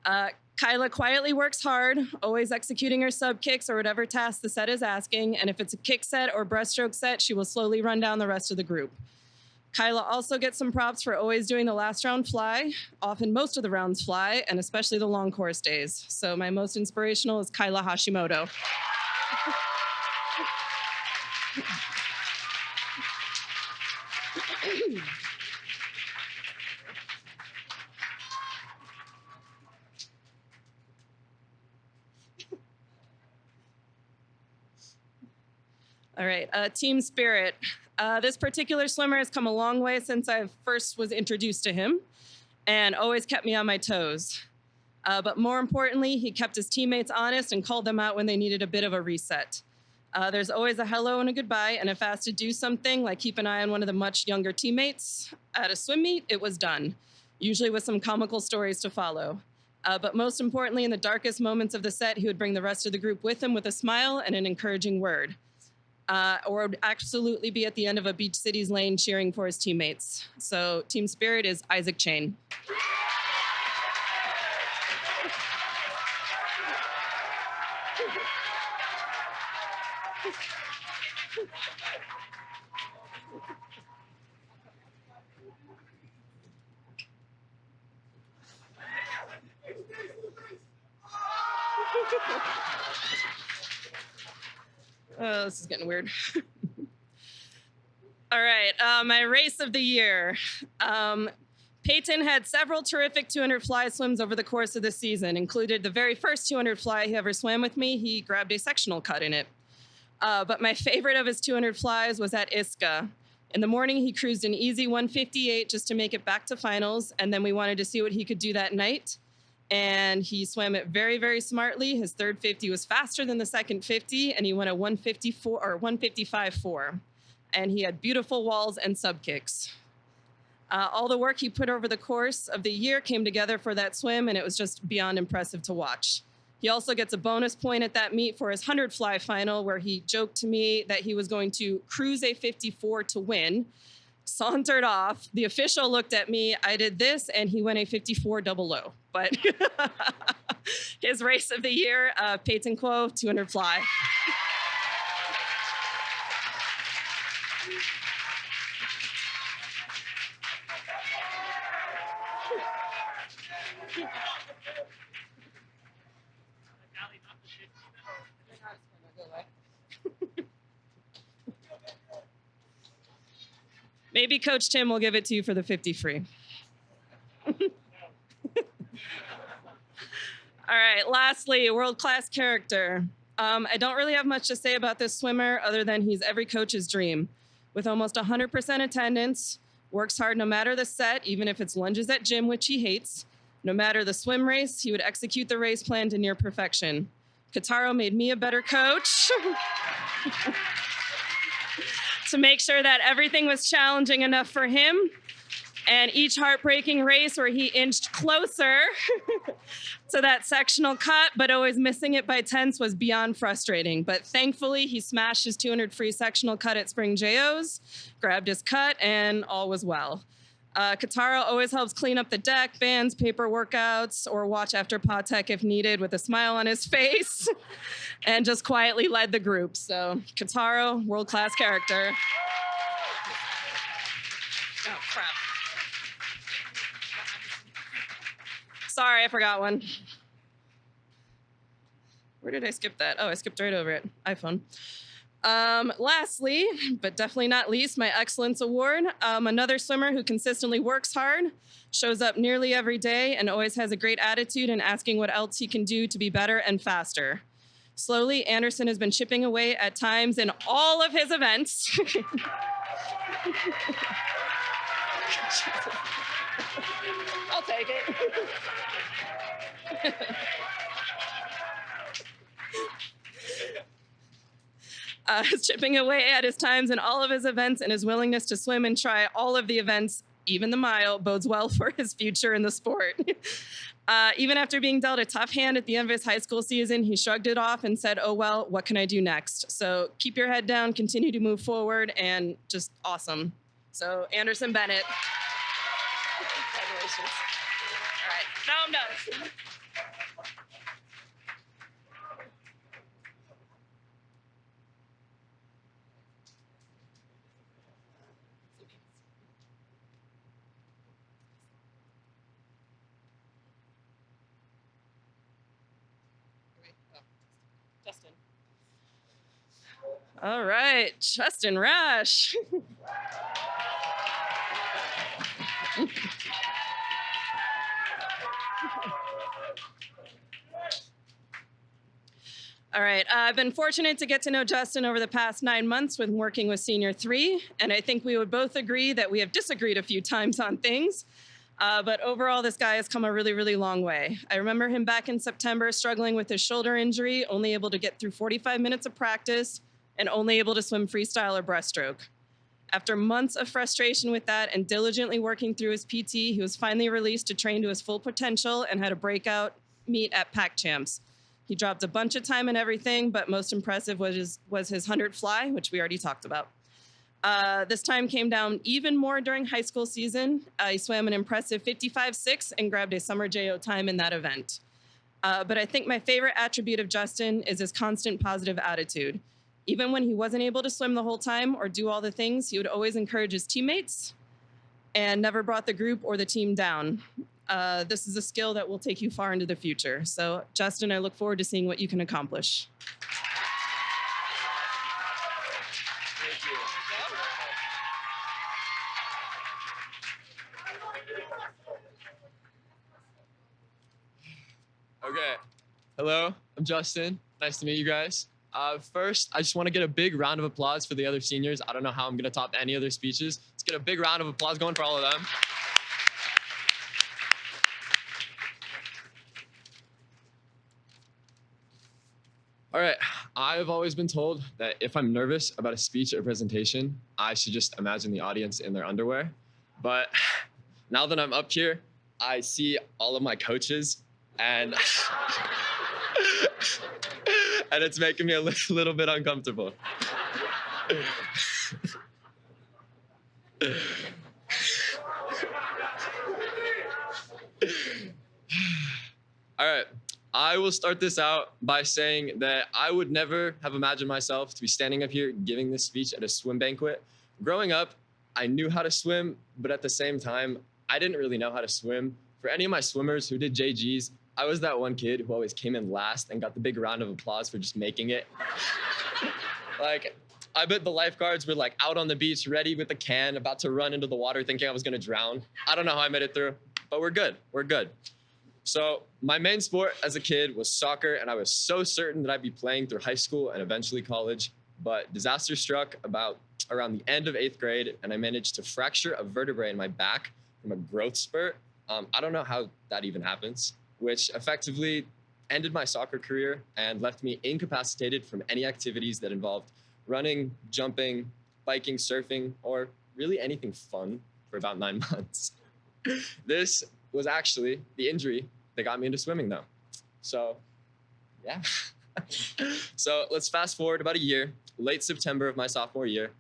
Kyla quietly works hard, always executing her sub kicks or whatever task the set is asking. And if it's a kick set or breaststroke set, she will slowly run down the rest of the group. Kyla also gets some props for always doing the last round fly, often most of the rounds fly, and especially the long course days. So my most inspirational is Kyla Hashimoto. All right, team spirit. This particular swimmer has come a long way since I first was introduced to him and always kept me on my toes. But more importantly, he kept his teammates honest and called them out when they needed a bit of a reset. There's always a hello and a goodbye, and if asked to do something, like keep an eye on one of the much younger teammates at a swim meet, it was done, usually with some comical stories to follow. But most importantly, in the darkest moments of the set, he would bring the rest of the group with him with a smile and an encouraging word. Or would absolutely be at the end of a Beach Cities lane cheering for his teammates. So team spirit is Isaac Chain. Oh, this is getting weird. All right, my race of the year. Peyton had several terrific 200 fly swims over the course of the season, included the very first 200 fly he ever swam with me. He grabbed a sectional cut in it. But my favorite of his 200 flies was at Iska. In the morning, he cruised an easy 158 just to make it back to finals, and then we wanted to see what he could do that night. And he swam it very, very smartly. His third 50 was faster than the second 50, and he went a 154 or 155.4. And he had beautiful walls and sub kicks. All the work he put over the course of the year came together for that swim, and it was just beyond impressive to watch. He also gets a bonus point at that meet for his 100 fly final, where he joked to me that he was going to cruise a 54 to win, sauntered off. The official looked at me, I did this, and he went a 54 double low. But his race of the year, Peyton Kuo, 200 fly. Maybe Coach Tim will give it to you for the 50 free. All right, lastly, world-class character. I don't really have much to say about this swimmer other than he's every coach's dream. With almost 100% attendance, works hard no matter the set, even if it's lunges at gym, which he hates. No matter the swim race, he would execute the race plan to near perfection. Kataro made me a better coach to make sure that everything was challenging enough for him. And each heartbreaking race where he inched closer to that sectional cut, but always missing it by tenths was beyond frustrating. But thankfully, he smashed his 200 free sectional cut at Spring JOs, grabbed his cut, and all was well. Kataro always helps clean up the deck, bands, paper workouts, or watch after Patek if needed with a smile on his face, and just quietly led the group. So Kataro, world-class character. Oh, crap. Sorry, I forgot one. Where did I skip that? Oh, I skipped right over it. iPhone. Lastly, but definitely not least, my Excellence Award. Another swimmer who consistently works hard, shows up nearly every day, and always has a great attitude and asking what else he can do to be better and faster. Slowly, Anderson has been chipping away at times in all of his events. I'll take it. Chipping away at his times in all of his events, and his willingness to swim and try all of the events, even the mile, bodes well for his future in the sport. Even after being dealt a tough hand at the end of his high school season, he shrugged it off and said, oh, well, what can I do next? So keep your head down, continue to move forward, and just awesome. So Anderson Bennett. Congratulations. All right, now I'm done. All right, Justin Rash. All right, I've been fortunate to get to know Justin over the past 9 months when working with Senior 3, and I think we would both agree that we have disagreed a few times on things, but overall, this guy has come a really, really long way. I remember him back in September struggling with his shoulder injury, only able to get through 45 minutes of practice, and only able to swim freestyle or breaststroke. After months of frustration with that and diligently working through his PT, he was finally released to train to his full potential and had a breakout meet at Pac Champs. He dropped a bunch of time and everything, but most impressive was his 100 fly, which we already talked about. This time came down even more during high school season. He swam an impressive 55.6 and grabbed a summer JO time in that event. But I think my favorite attribute of Justin is his constant positive attitude. Even when he wasn't able to swim the whole time or do all the things, he would always encourage his teammates and never brought the group or the team down. This is a skill that will take you far into the future. So, Justin, I look forward to seeing what you can accomplish. Okay. Hello, I'm Justin. Nice to meet you guys. First, I just want to get a big round of applause for the other seniors. I don't know how I'm going to top any other speeches. Let's get a big round of applause going for all of them. All right, I've always been told that if I'm nervous about a speech or presentation, I should just imagine the audience in their underwear. But now that I'm up here, I see all of my coaches and and it's making me a little bit uncomfortable. All right. I will start this out by saying that I would never have imagined myself to be standing up here giving this speech at a swim banquet. Growing up, I knew how to swim, but at the same time, I didn't really know how to swim. For any of my swimmers who did JGs, I was that one kid who always came in last and got the big round of applause for just making it. Like, I bet the lifeguards were like out on the beach, ready with a can, about to run into the water thinking I was gonna drown. I don't know how I made it through, but we're good, we're good. So my main sport as a kid was soccer, and I was so certain that I'd be playing through high school and eventually college, but disaster struck around the end of 8th grade, and I managed to fracture a vertebrae in my back from a growth spurt. I don't know how that even happens, which effectively ended my soccer career and left me incapacitated from any activities that involved running, jumping, biking, surfing, or really anything fun for about 9 months. This was actually the injury that got me into swimming though. So, yeah. So let's fast forward about a year, late September of my sophomore year.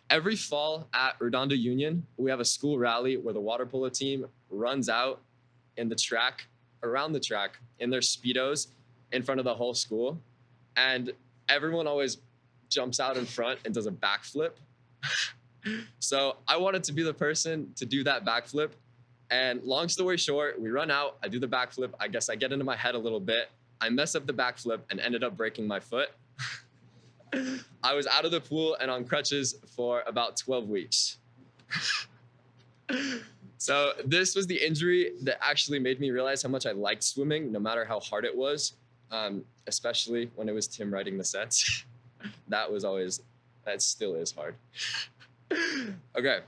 Every fall at Redondo Union, we have a school rally where the water polo team runs out in the track, around the track, in their Speedos in front of the whole school. And everyone always jumps out in front and does a backflip. So I wanted to be the person to do that backflip. And long story short, we run out, I do the backflip. I guess I get into my head a little bit. I mess up the backflip and ended up breaking my foot. I was out of the pool and on crutches for about 12 weeks. So this was the injury that actually made me realize how much I liked swimming, no matter how hard it was, especially when it was Tim writing the sets. That still is hard. Okay,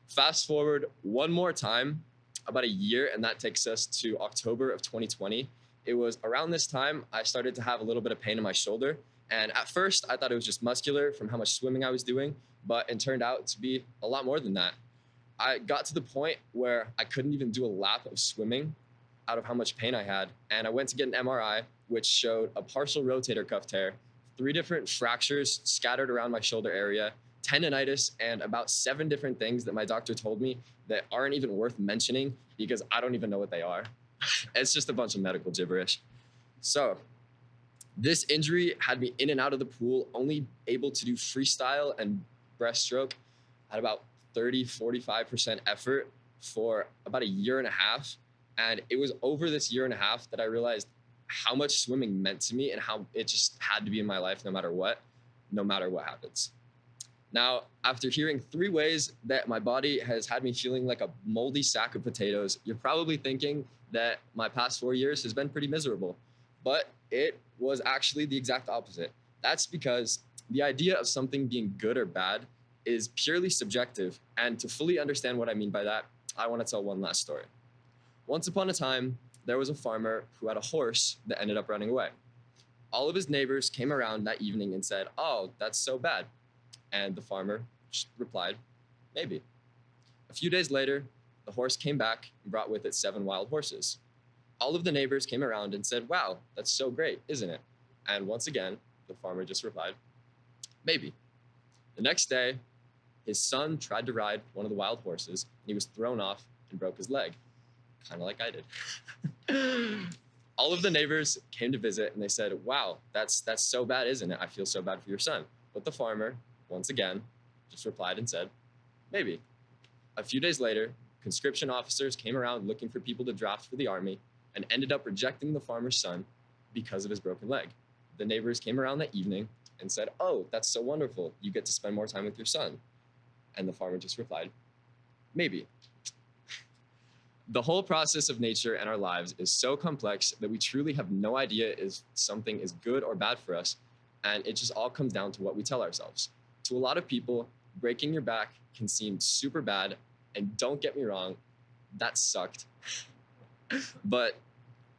fast forward one more time, about a year, and that takes us to October of 2020. It was around this time I started to have a little bit of pain in my shoulder. And at first I thought it was just muscular from how much swimming I was doing, but it turned out to be a lot more than that. I got to the point where I couldn't even do a lap of swimming out of how much pain I had. And I went to get an MRI, which showed a partial rotator cuff tear, 3 different fractures scattered around my shoulder area, tendonitis, and about 7 different things that my doctor told me that aren't even worth mentioning because I don't even know what they are. It's just a bunch of medical gibberish. So this injury had me in and out of the pool, only able to do freestyle and breaststroke at about 30-45% effort for about a year and a half. And it was over this year and a half that I realized how much swimming meant to me and how it just had to be in my life no matter what. no matter what happens. Now, after hearing 3 ways that my body has had me feeling like a moldy sack of potatoes, you're probably thinking that my past 4 years has been pretty miserable, but it was actually the exact opposite. That's because the idea of something being good or bad is purely subjective, and to fully understand what I mean by that, I want to tell one last story. Once upon a time, there was a farmer who had a horse that ended up running away. All of his neighbors came around that evening and said, "Oh, that's so bad." And the farmer just replied, "Maybe." A few days later, the horse came back and brought with it 7 wild horses. All of the neighbors came around and said, "Wow, that's so great, isn't it?" And once again, the farmer just replied, "Maybe." The next day, his son tried to ride one of the wild horses, and he was thrown off and broke his leg, kind of like I did. All of the neighbors came to visit, and they said, "Wow, that's so bad, isn't it? I feel so bad for your son." But the farmer, once again, just replied and said, "Maybe." A few days later, conscription officers came around looking for people to draft for the army and ended up rejecting the farmer's son because of his broken leg. The neighbors came around that evening and said, "Oh, that's so wonderful. You get to spend more time with your son." And the farmer just replied, "Maybe." The whole process of nature and our lives is so complex that we truly have no idea if something is good or bad for us, and it just all comes down to what we tell ourselves. To a lot of people, breaking your back can seem super bad, and don't get me wrong, that sucked. But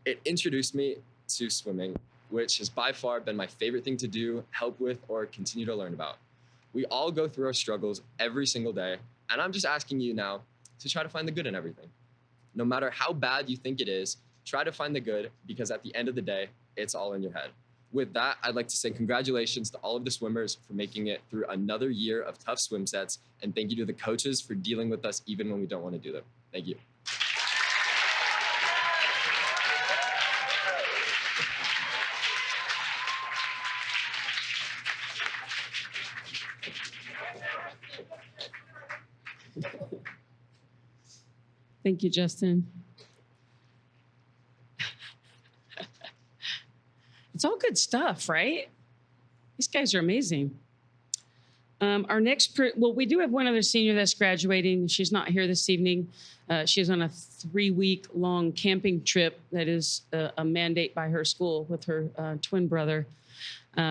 it introduced me to swimming, which has by far been my favorite thing to do, help with, or continue to learn about. We all go through our struggles every single day, and I'm just asking you now to try to find the good in everything. No matter how bad you think it is, try to find the good, because at the end of the day, it's all in your head. With that, I'd like to say congratulations to all of the swimmers for making it through another year of tough swim sets, and thank you to the coaches for dealing with us even when we don't want to do them. Thank you. Thank you, Justin. It's all good stuff, right? These guys are amazing. Our next, we do have one other senior that's graduating. She's not here this evening. She's on a 3-week-long camping trip that is a mandate by her school with her twin brother.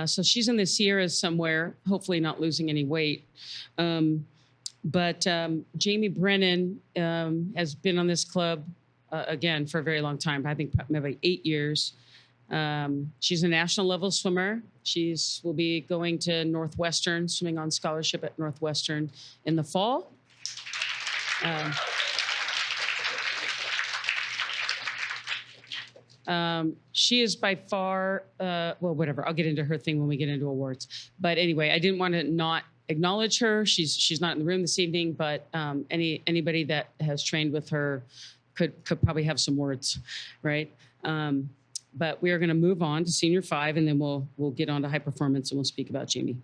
So she's in the Sierras somewhere, hopefully not losing any weight. But Jamie Brennan has been on this club, again, for a very long time. I think maybe 8 years. She's a national level swimmer. Will be going to Northwestern, swimming on scholarship at Northwestern in the fall. She is by far, well, whatever. I'll get into her thing when we get into awards. But anyway, I didn't want to not acknowledge her. She's not in the room this evening, but anybody that has trained with her could probably have some words, right? But we are going to move on to Senior 5, and then we'll get on to high performance, and we'll speak about Jamie.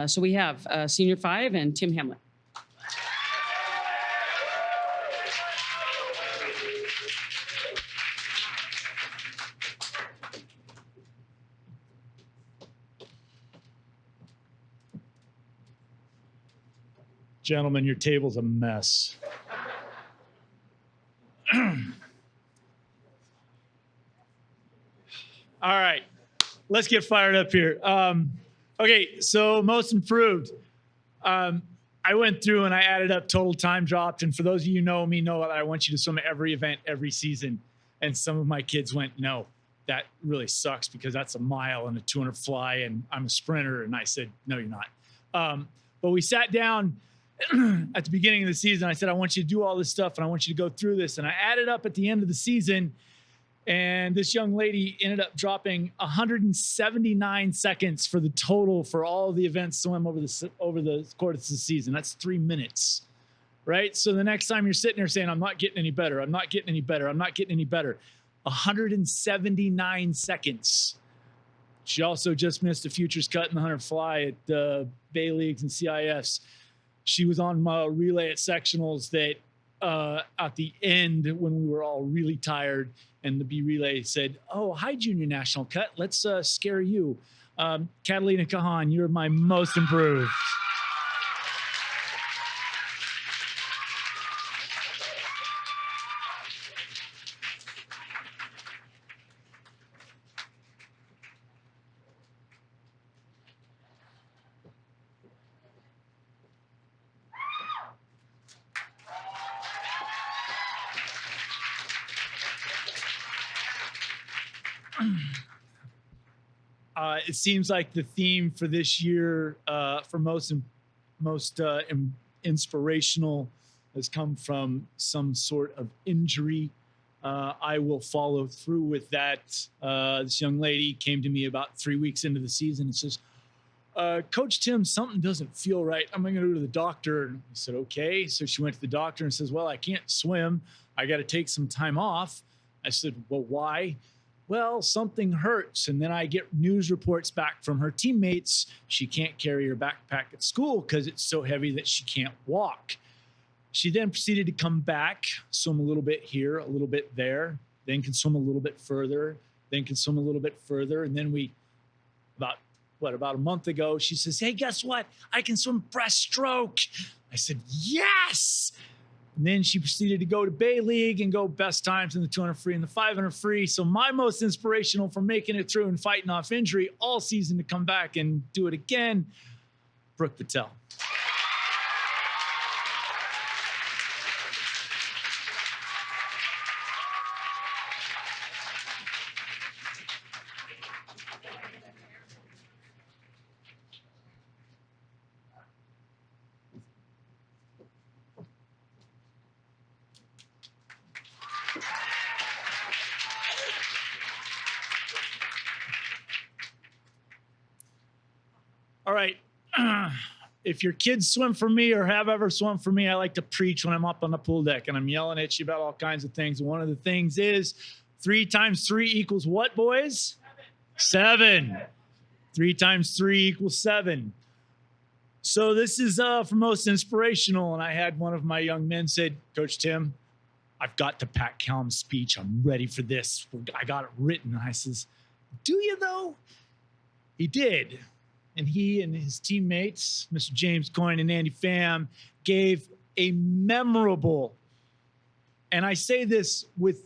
So we have Senior 5 and Tim Hamlet. Gentlemen, your table's a mess. All right, let's get fired up here. Okay, so most improved. I went through and I added up total time dropped. And for those of you who know me, know that I want you to swim every event, every season. And some of my kids went, "No, that really sucks because that's a mile and a 200 fly and I'm a sprinter." And I said, "No, you're not." But we sat down at the beginning of the season. I said, "I want you to do all this stuff and I want you to go through this." And I added up at the end of the season, and this young lady ended up dropping 179 seconds for the total for all of the events swim over the course of the season. That's 3 minutes, right? So the next time you're sitting there saying, "I'm not getting any better, I'm not getting any better, I'm not getting any better," 179 seconds. She also just missed a futures cut in the 100 fly at the Bay Leagues and CIFs. She was on my relay at sectionals that at the end, when we were all really tired, and the B relay said, "Oh, hi, junior national cut. Let's scare you." Catalina Kahan, you're my most improved. It seems like the theme for this year, for most inspirational, has come from some sort of injury. I will follow through with that. This young lady came to me about 3 weeks into the season and says, Coach Tim, something doesn't feel right. I'm going to go to the doctor. And I said, okay. So she went to the doctor and says, well, I can't swim. I got to take some time off. I said, well, why? Well, something hurts. And then I get news reports back from her teammates. She can't carry her backpack at school because it's so heavy that she can't walk. She then proceeded to come back, swim a little bit here, a little bit there, then can swim a little bit further, then can swim a little bit further. And then about a month ago, she says, hey, guess what? I can swim breaststroke. I said, yes. And then she proceeded to go to Bay League and go best times in the 200 free and the 500 free. So my most inspirational for making it through and fighting off injury all season to come back and do it again, Brooke Patel. All right. If your kids swim for me or have ever swum for me, I like to preach when I'm up on the pool deck and I'm yelling at you about all kinds of things. And one of the things is 3 times 3 equals what, boys? 7. 3 times 3 equals 7. So this is for most inspirational. And I had one of my young men said, Coach Tim, I've got the Pat Calm speech. I'm ready for this. I got it written. I says, do you though? He did. And he and his teammates, Mr. James Coyne and Andy Pham, gave a memorable, and I say this with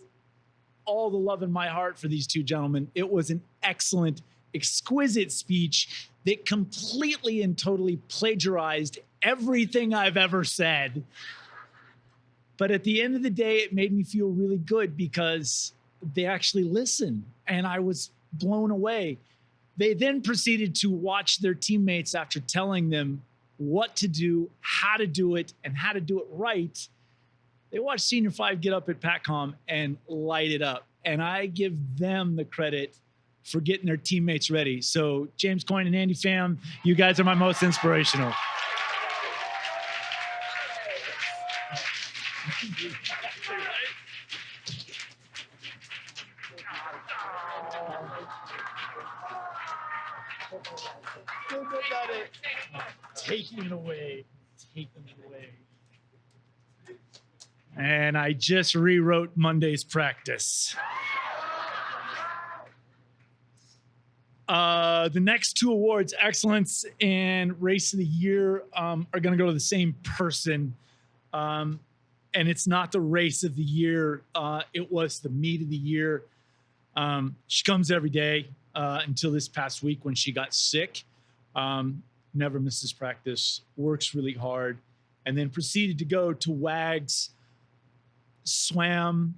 all the love in my heart for these two gentlemen, it was an excellent, exquisite speech that completely and totally plagiarized everything I've ever said. But at the end of the day, it made me feel really good because they actually listened, and I was blown away. They then proceeded to watch their teammates after telling them what to do, how to do it, and how to do it right. They watched Senior 5 get up at PatCom and light it up. And I give them the credit for getting their teammates ready. So James Coyne and Andy Pham, you guys are my most inspirational. Taking it away. Taking it away. And I just rewrote Monday's practice. The next 2 awards, Excellence and Race of the Year, are going to go to the same person. And it's not the Race of the Year. It was the Meet of the Year. She comes every day until this past week when she got sick. Never misses practice, works really hard, and then proceeded to go to WAGs, swam,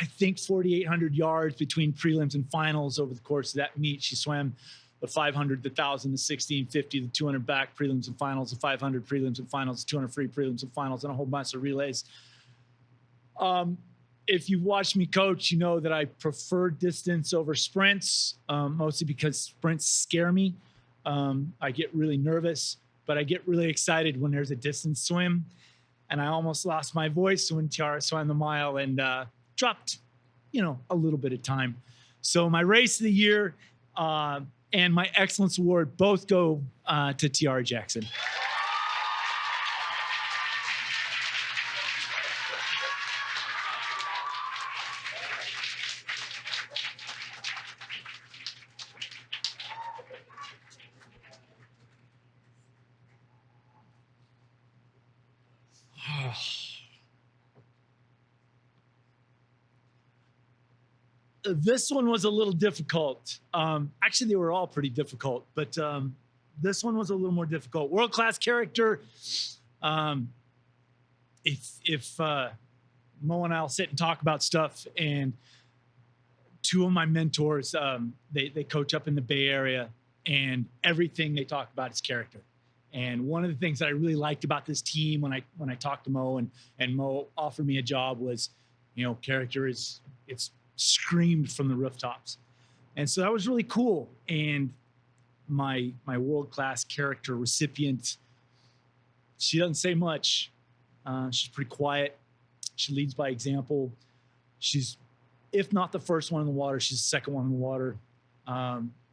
I think 4,800 yards between prelims and finals over the course of that meet. She swam the 500, the 1,000, the 1650, the 200 back prelims and finals, the 500 prelims and finals, the 200 free prelims and finals, and a whole bunch of relays. If you've watched me coach, you know that I prefer distance over sprints, mostly because sprints scare me. I get really nervous, but I get really excited when there's a distance swim. And I almost lost my voice when Tiara swam the mile and dropped, a little bit of time. So my Race of the Year and my Excellence Award both go to Tiara Jackson. This one was a little difficult. Actually, they were all pretty difficult, but this one was a little more difficult. World-class character. If Mo and I'll sit and talk about stuff, and two of my mentors, they coach up in the Bay Area, and everything they talk about is character. And one of the things that I really liked about this team when I talked to Mo and Mo offered me a job was, character it's screamed from the rooftops. And so that was really cool. And my world-class character recipient, she doesn't say much. She's pretty quiet. She leads by example. She's, if not the first one in the water, she's the second one in the water.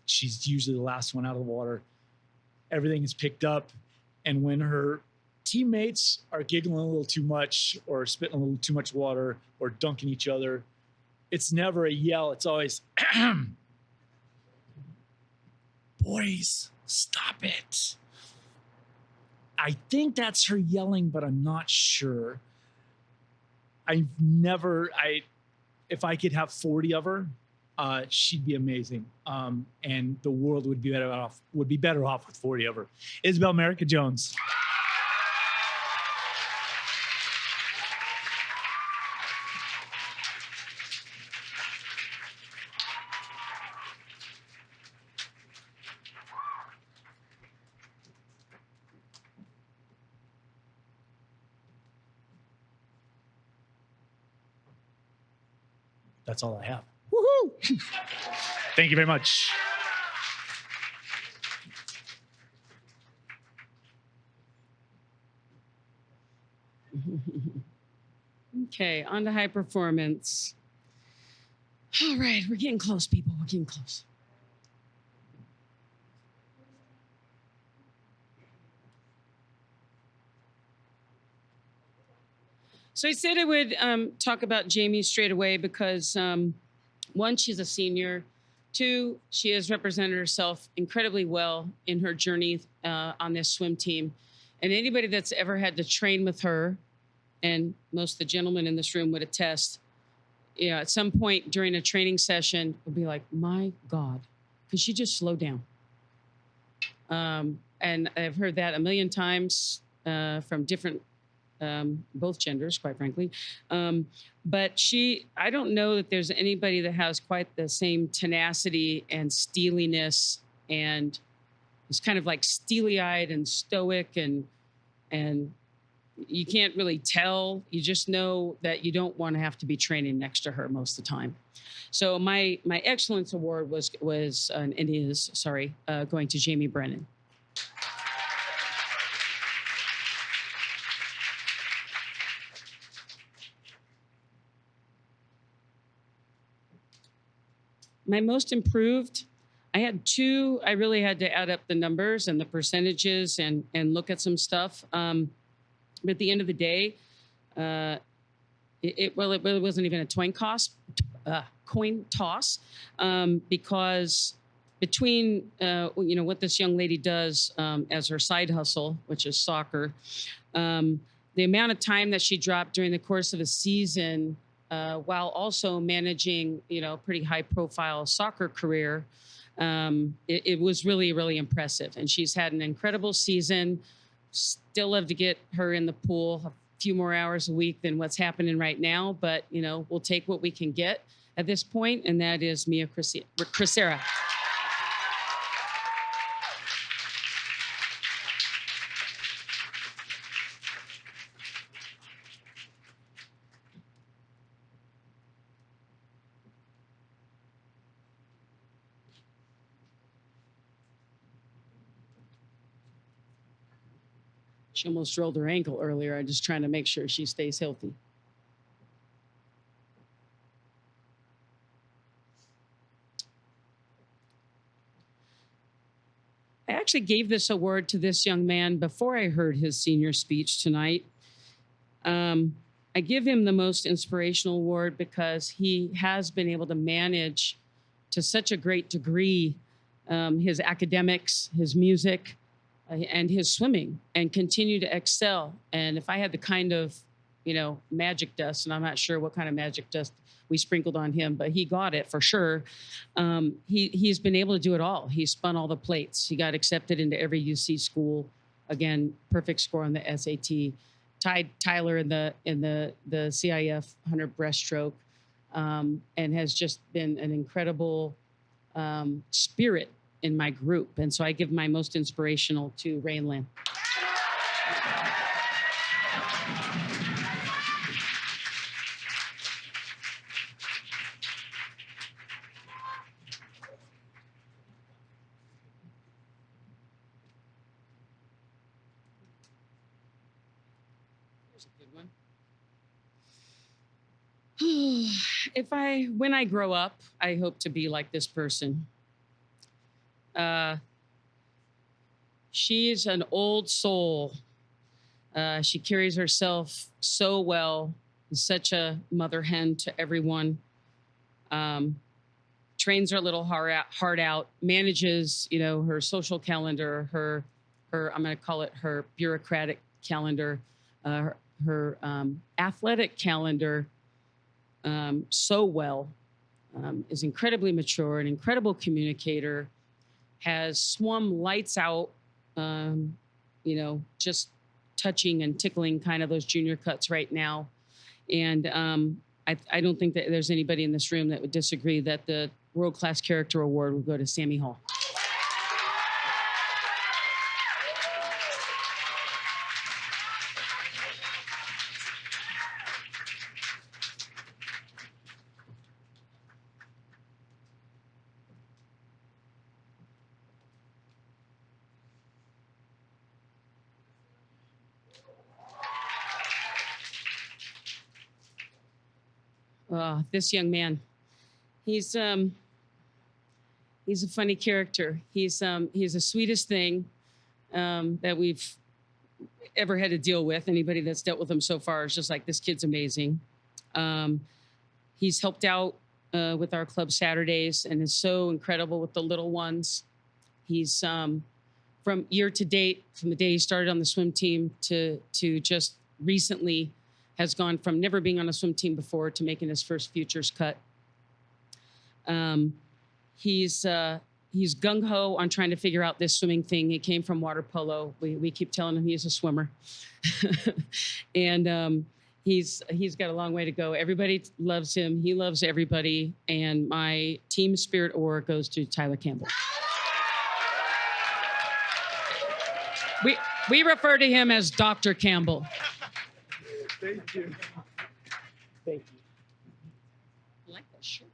She's usually the last one out of the water. Everything is picked up. And when her teammates are giggling a little too much or spitting a little too much water or dunking each other, it's never a yell. It's always, boys, stop it. I think that's her yelling, but I'm not sure. If I could have 40 of her, she'd be amazing. And the world would be better off with 40 of her. Isabel America Jones. That's all I have. Woohoo! Thank you very much. Okay, on to high performance. All right, we're getting close, people. We're getting close. So I said I would talk about Jamie straight away because one, she's a senior. Two, she has represented herself incredibly well in her journey on this swim team. And anybody that's ever had to train with her, and most of the gentlemen in this room would attest, at some point during a training session, would be like, my God, could she just slow down? And I've heard that a million times from different both genders, quite frankly. But I don't know that there's anybody that has quite the same tenacity and steeliness, and is kind of like steely-eyed and stoic, and you can't really tell. You just know that you don't want to have to be training next to her most of the time. So my excellence award was going to Jamie Brennan. My most improved, I had two. I really had to add up the numbers and the percentages and look at some stuff. But at the end of the day, it really wasn't even a coin toss, because between what this young lady does as her side hustle, which is soccer, the amount of time that she dropped during the course of a season, while also managing, pretty high-profile soccer career, it was really, really impressive. And she's had an incredible season. Still love to get her in the pool a few more hours a week than what's happening right now. But, we'll take what we can get at this point, and that is Mia Crisera. She almost rolled her ankle earlier. I'm just trying to make sure she stays healthy. I actually gave this award to this young man before I heard his senior speech tonight. I give him the most inspirational award because he has been able to manage to such a great degree his academics, his music, and his swimming, and continue to excel. And if I had the kind of magic dust, and I'm not sure what kind of magic dust we sprinkled on him, but he got it for sure. He's been able to do it all. He spun all the plates. He got accepted into every UC school. Again, perfect score on the SAT. Tied Tyler in the CIF 100 breaststroke, and has just been an incredible spirit in my group. And so I give my most inspirational to Rainland. Here's a good one. When I grow up, I hope to be like this person. She's an old soul. She carries herself so well, is such a mother hen to everyone. Trains her little heart out, manages, her social calendar, her I'm going to call it her bureaucratic calendar, her athletic calendar so well, is incredibly mature, an incredible communicator, has swum lights out, just touching and tickling kind of those junior cuts right now. And I don't think that there's anybody in this room that would disagree that the World Class Character Award would go to Sammy Hall. This young man, he's a funny character. He's the sweetest thing that we've ever had to deal with. Anybody that's dealt with him so far is just like, this kid's amazing. He's helped out with our club Saturdays and is so incredible with the little ones. He's from year to date, from the day he started on the swim team to just recently, has gone from never being on a swim team before to making his first futures cut. He's gung-ho on trying to figure out this swimming thing. He came from water polo. We keep telling him he's a swimmer. And he's got a long way to go. Everybody loves him. He loves everybody. And my Team Spirit Award goes to Tyler Campbell. We refer to him as Dr. Campbell. Thank you. Thank you. I like that shirt.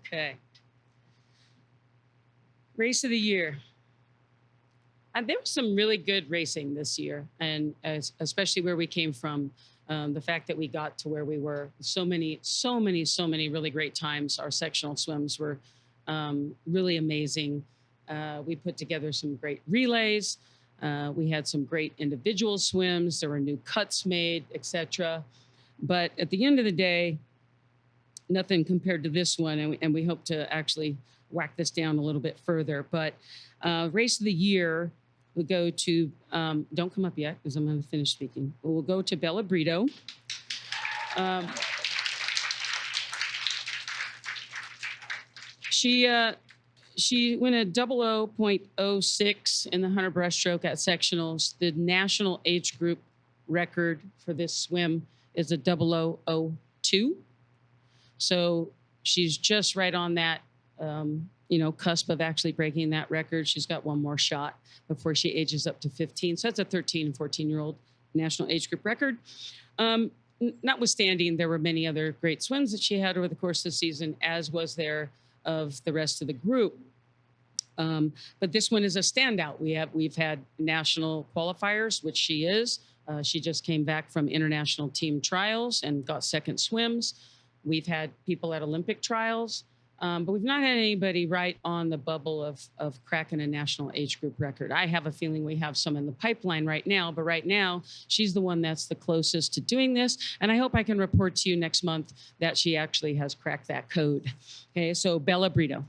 Okay. Race of the year. There was some really good racing this year, and especially where we came from. The fact that we got to where we were, so many really great times. Our sectional swims were really amazing. We put together some great relays. We had some great individual swims. There were new cuts made, etc. But at the end of the day, nothing compared to this one. And we hope to actually whack this down a little bit further. But race of the year will go to, don't come up yet because I'm going to finish speaking. We'll go to Bella Brito. She went a 00.06 in the 100 breaststroke at sectionals. The national age group record for this swim is a 0002. So she's just right on that, cusp of actually breaking that record. She's got one more shot before she ages up to 15. So that's a 13 and 14-year-old national age group record. Notwithstanding, there were many other great swims that she had over the course of the season, as was there of the rest of the group. But this one is a standout. We've had national qualifiers, which she is. She just came back from international team trials and got second swims. We've had people at Olympic trials, but we've not had anybody right on the bubble of cracking a national age group record. I have a feeling we have some in the pipeline right now, but right now she's the one that's the closest to doing this. And I hope I can report to you next month that she actually has cracked that code. Okay, so Bella Brito.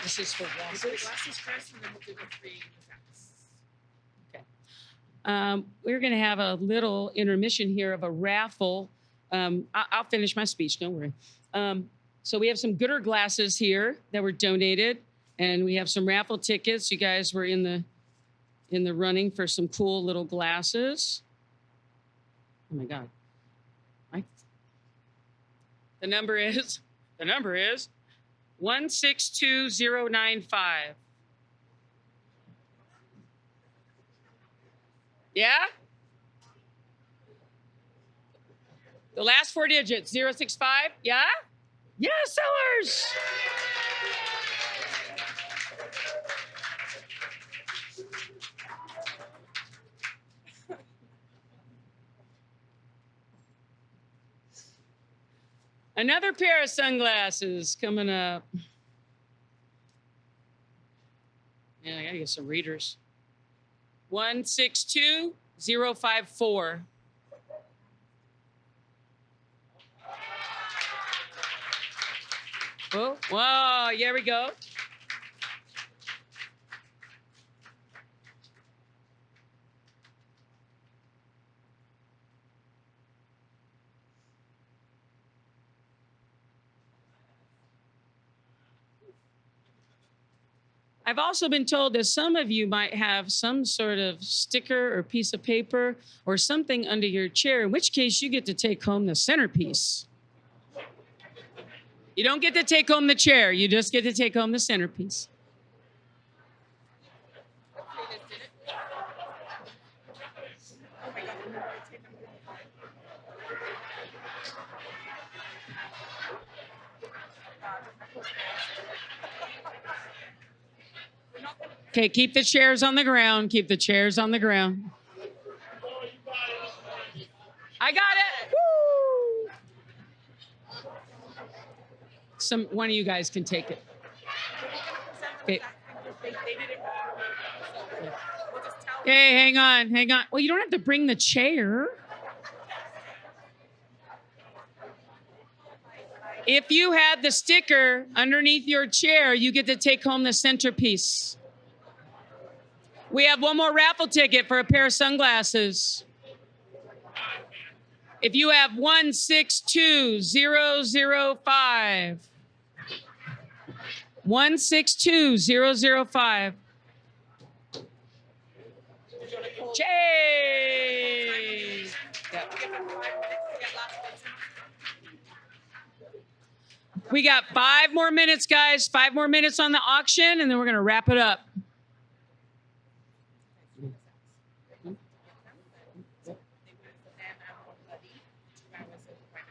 This is for glasses. Glasses first, and then we'll do the three without. We're going to have a little intermission here of a raffle. I'll finish my speech, don't worry. So we have some gooder glasses here that were donated, and we have some raffle tickets. You guys were in the running for some cool little glasses. Oh my God. The number is 162095. Yeah? The last four digits, 065. Yeah? Yeah, sellers. Another pair of sunglasses coming up. Yeah, I gotta get some readers. 162054. Oh, whoa, here we go. I've also been told that some of you might have some sort of sticker or piece of paper or something under your chair, in which case you get to take home the centerpiece. You don't get to take home the chair, you just get to take home the centerpiece. Okay, keep the chairs on the ground. Keep the chairs on the ground. I got it. Woo! One of you guys can take it. Okay. Hey, hang on. Well, you don't have to bring the chair. If you had the sticker underneath your chair, you get to take home the centerpiece. We have one more raffle ticket for a pair of sunglasses. If you have 162005. 162005. Jay! Yep. We got 5 more minutes, guys. 5 more minutes on the auction, and then we're going to wrap it up.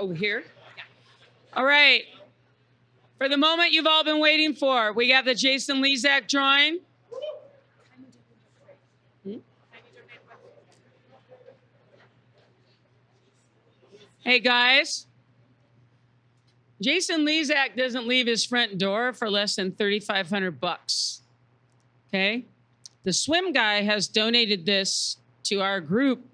Over here? All right. For the moment you've all been waiting for, we got the Jason Lezak drawing. Hey, guys. Jason Lezak doesn't leave his front door for less than $3,500. Okay? The swim guy has donated this to our group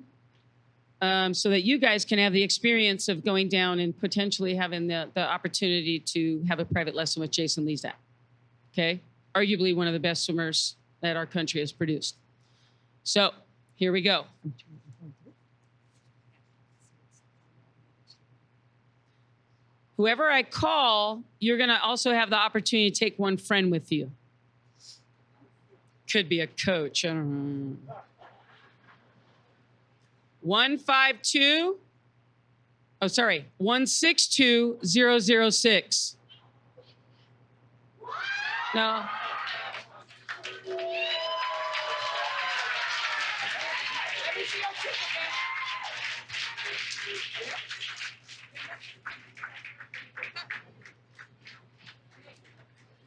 so that you guys can have the experience of going down and potentially having the opportunity to have a private lesson with Jason Lezak. Okay? Arguably one of the best swimmers that our country has produced. So, here we go. Whoever I call, you're going to also have the opportunity to take one friend with you. Could be a coach. I don't know. 152. Oh, sorry. 162006. No.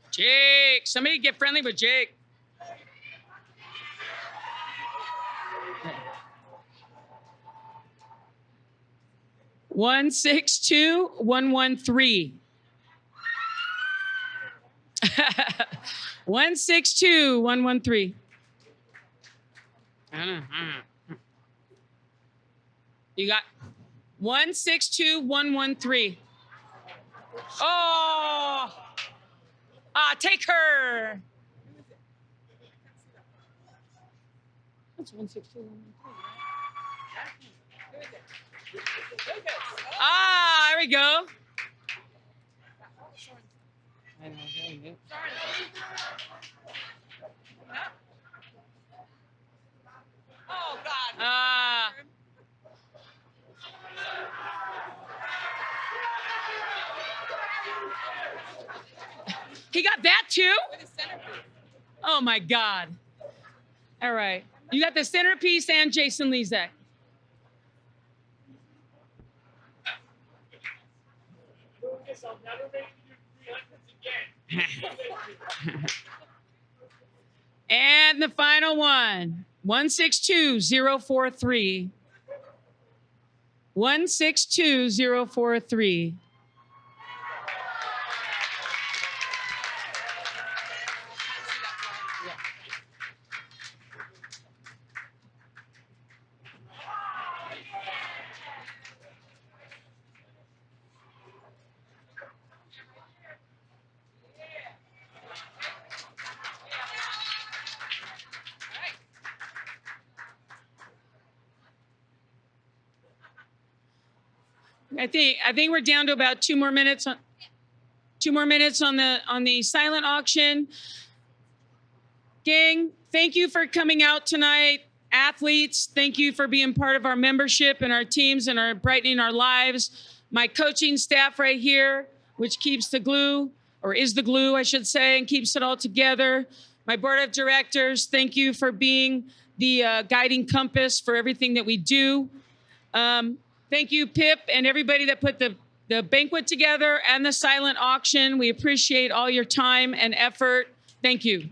Jake, somebody get friendly with Jake. One 162-113. 162-113. I don't know. You got 162-113. Oh. Take her. That's 162. There we go. Oh, God. He got that too? Oh my God. All right. You got the centerpiece and Jason Lezak. And the final one, 162043. 162043. I think we're down to about 2 more minutes on 2 more minutes on the silent auction. Gang, thank you for coming out tonight. Athletes, thank you for being part of our membership and our teams and our brightening our lives. My coaching staff right here, which keeps the glue, or is the glue, I should say, and keeps it all together. My board of directors, thank you for being the guiding compass for everything that we do. Thank you, Pip, and everybody that put the banquet together and the silent auction. We appreciate all your time and effort. Thank you.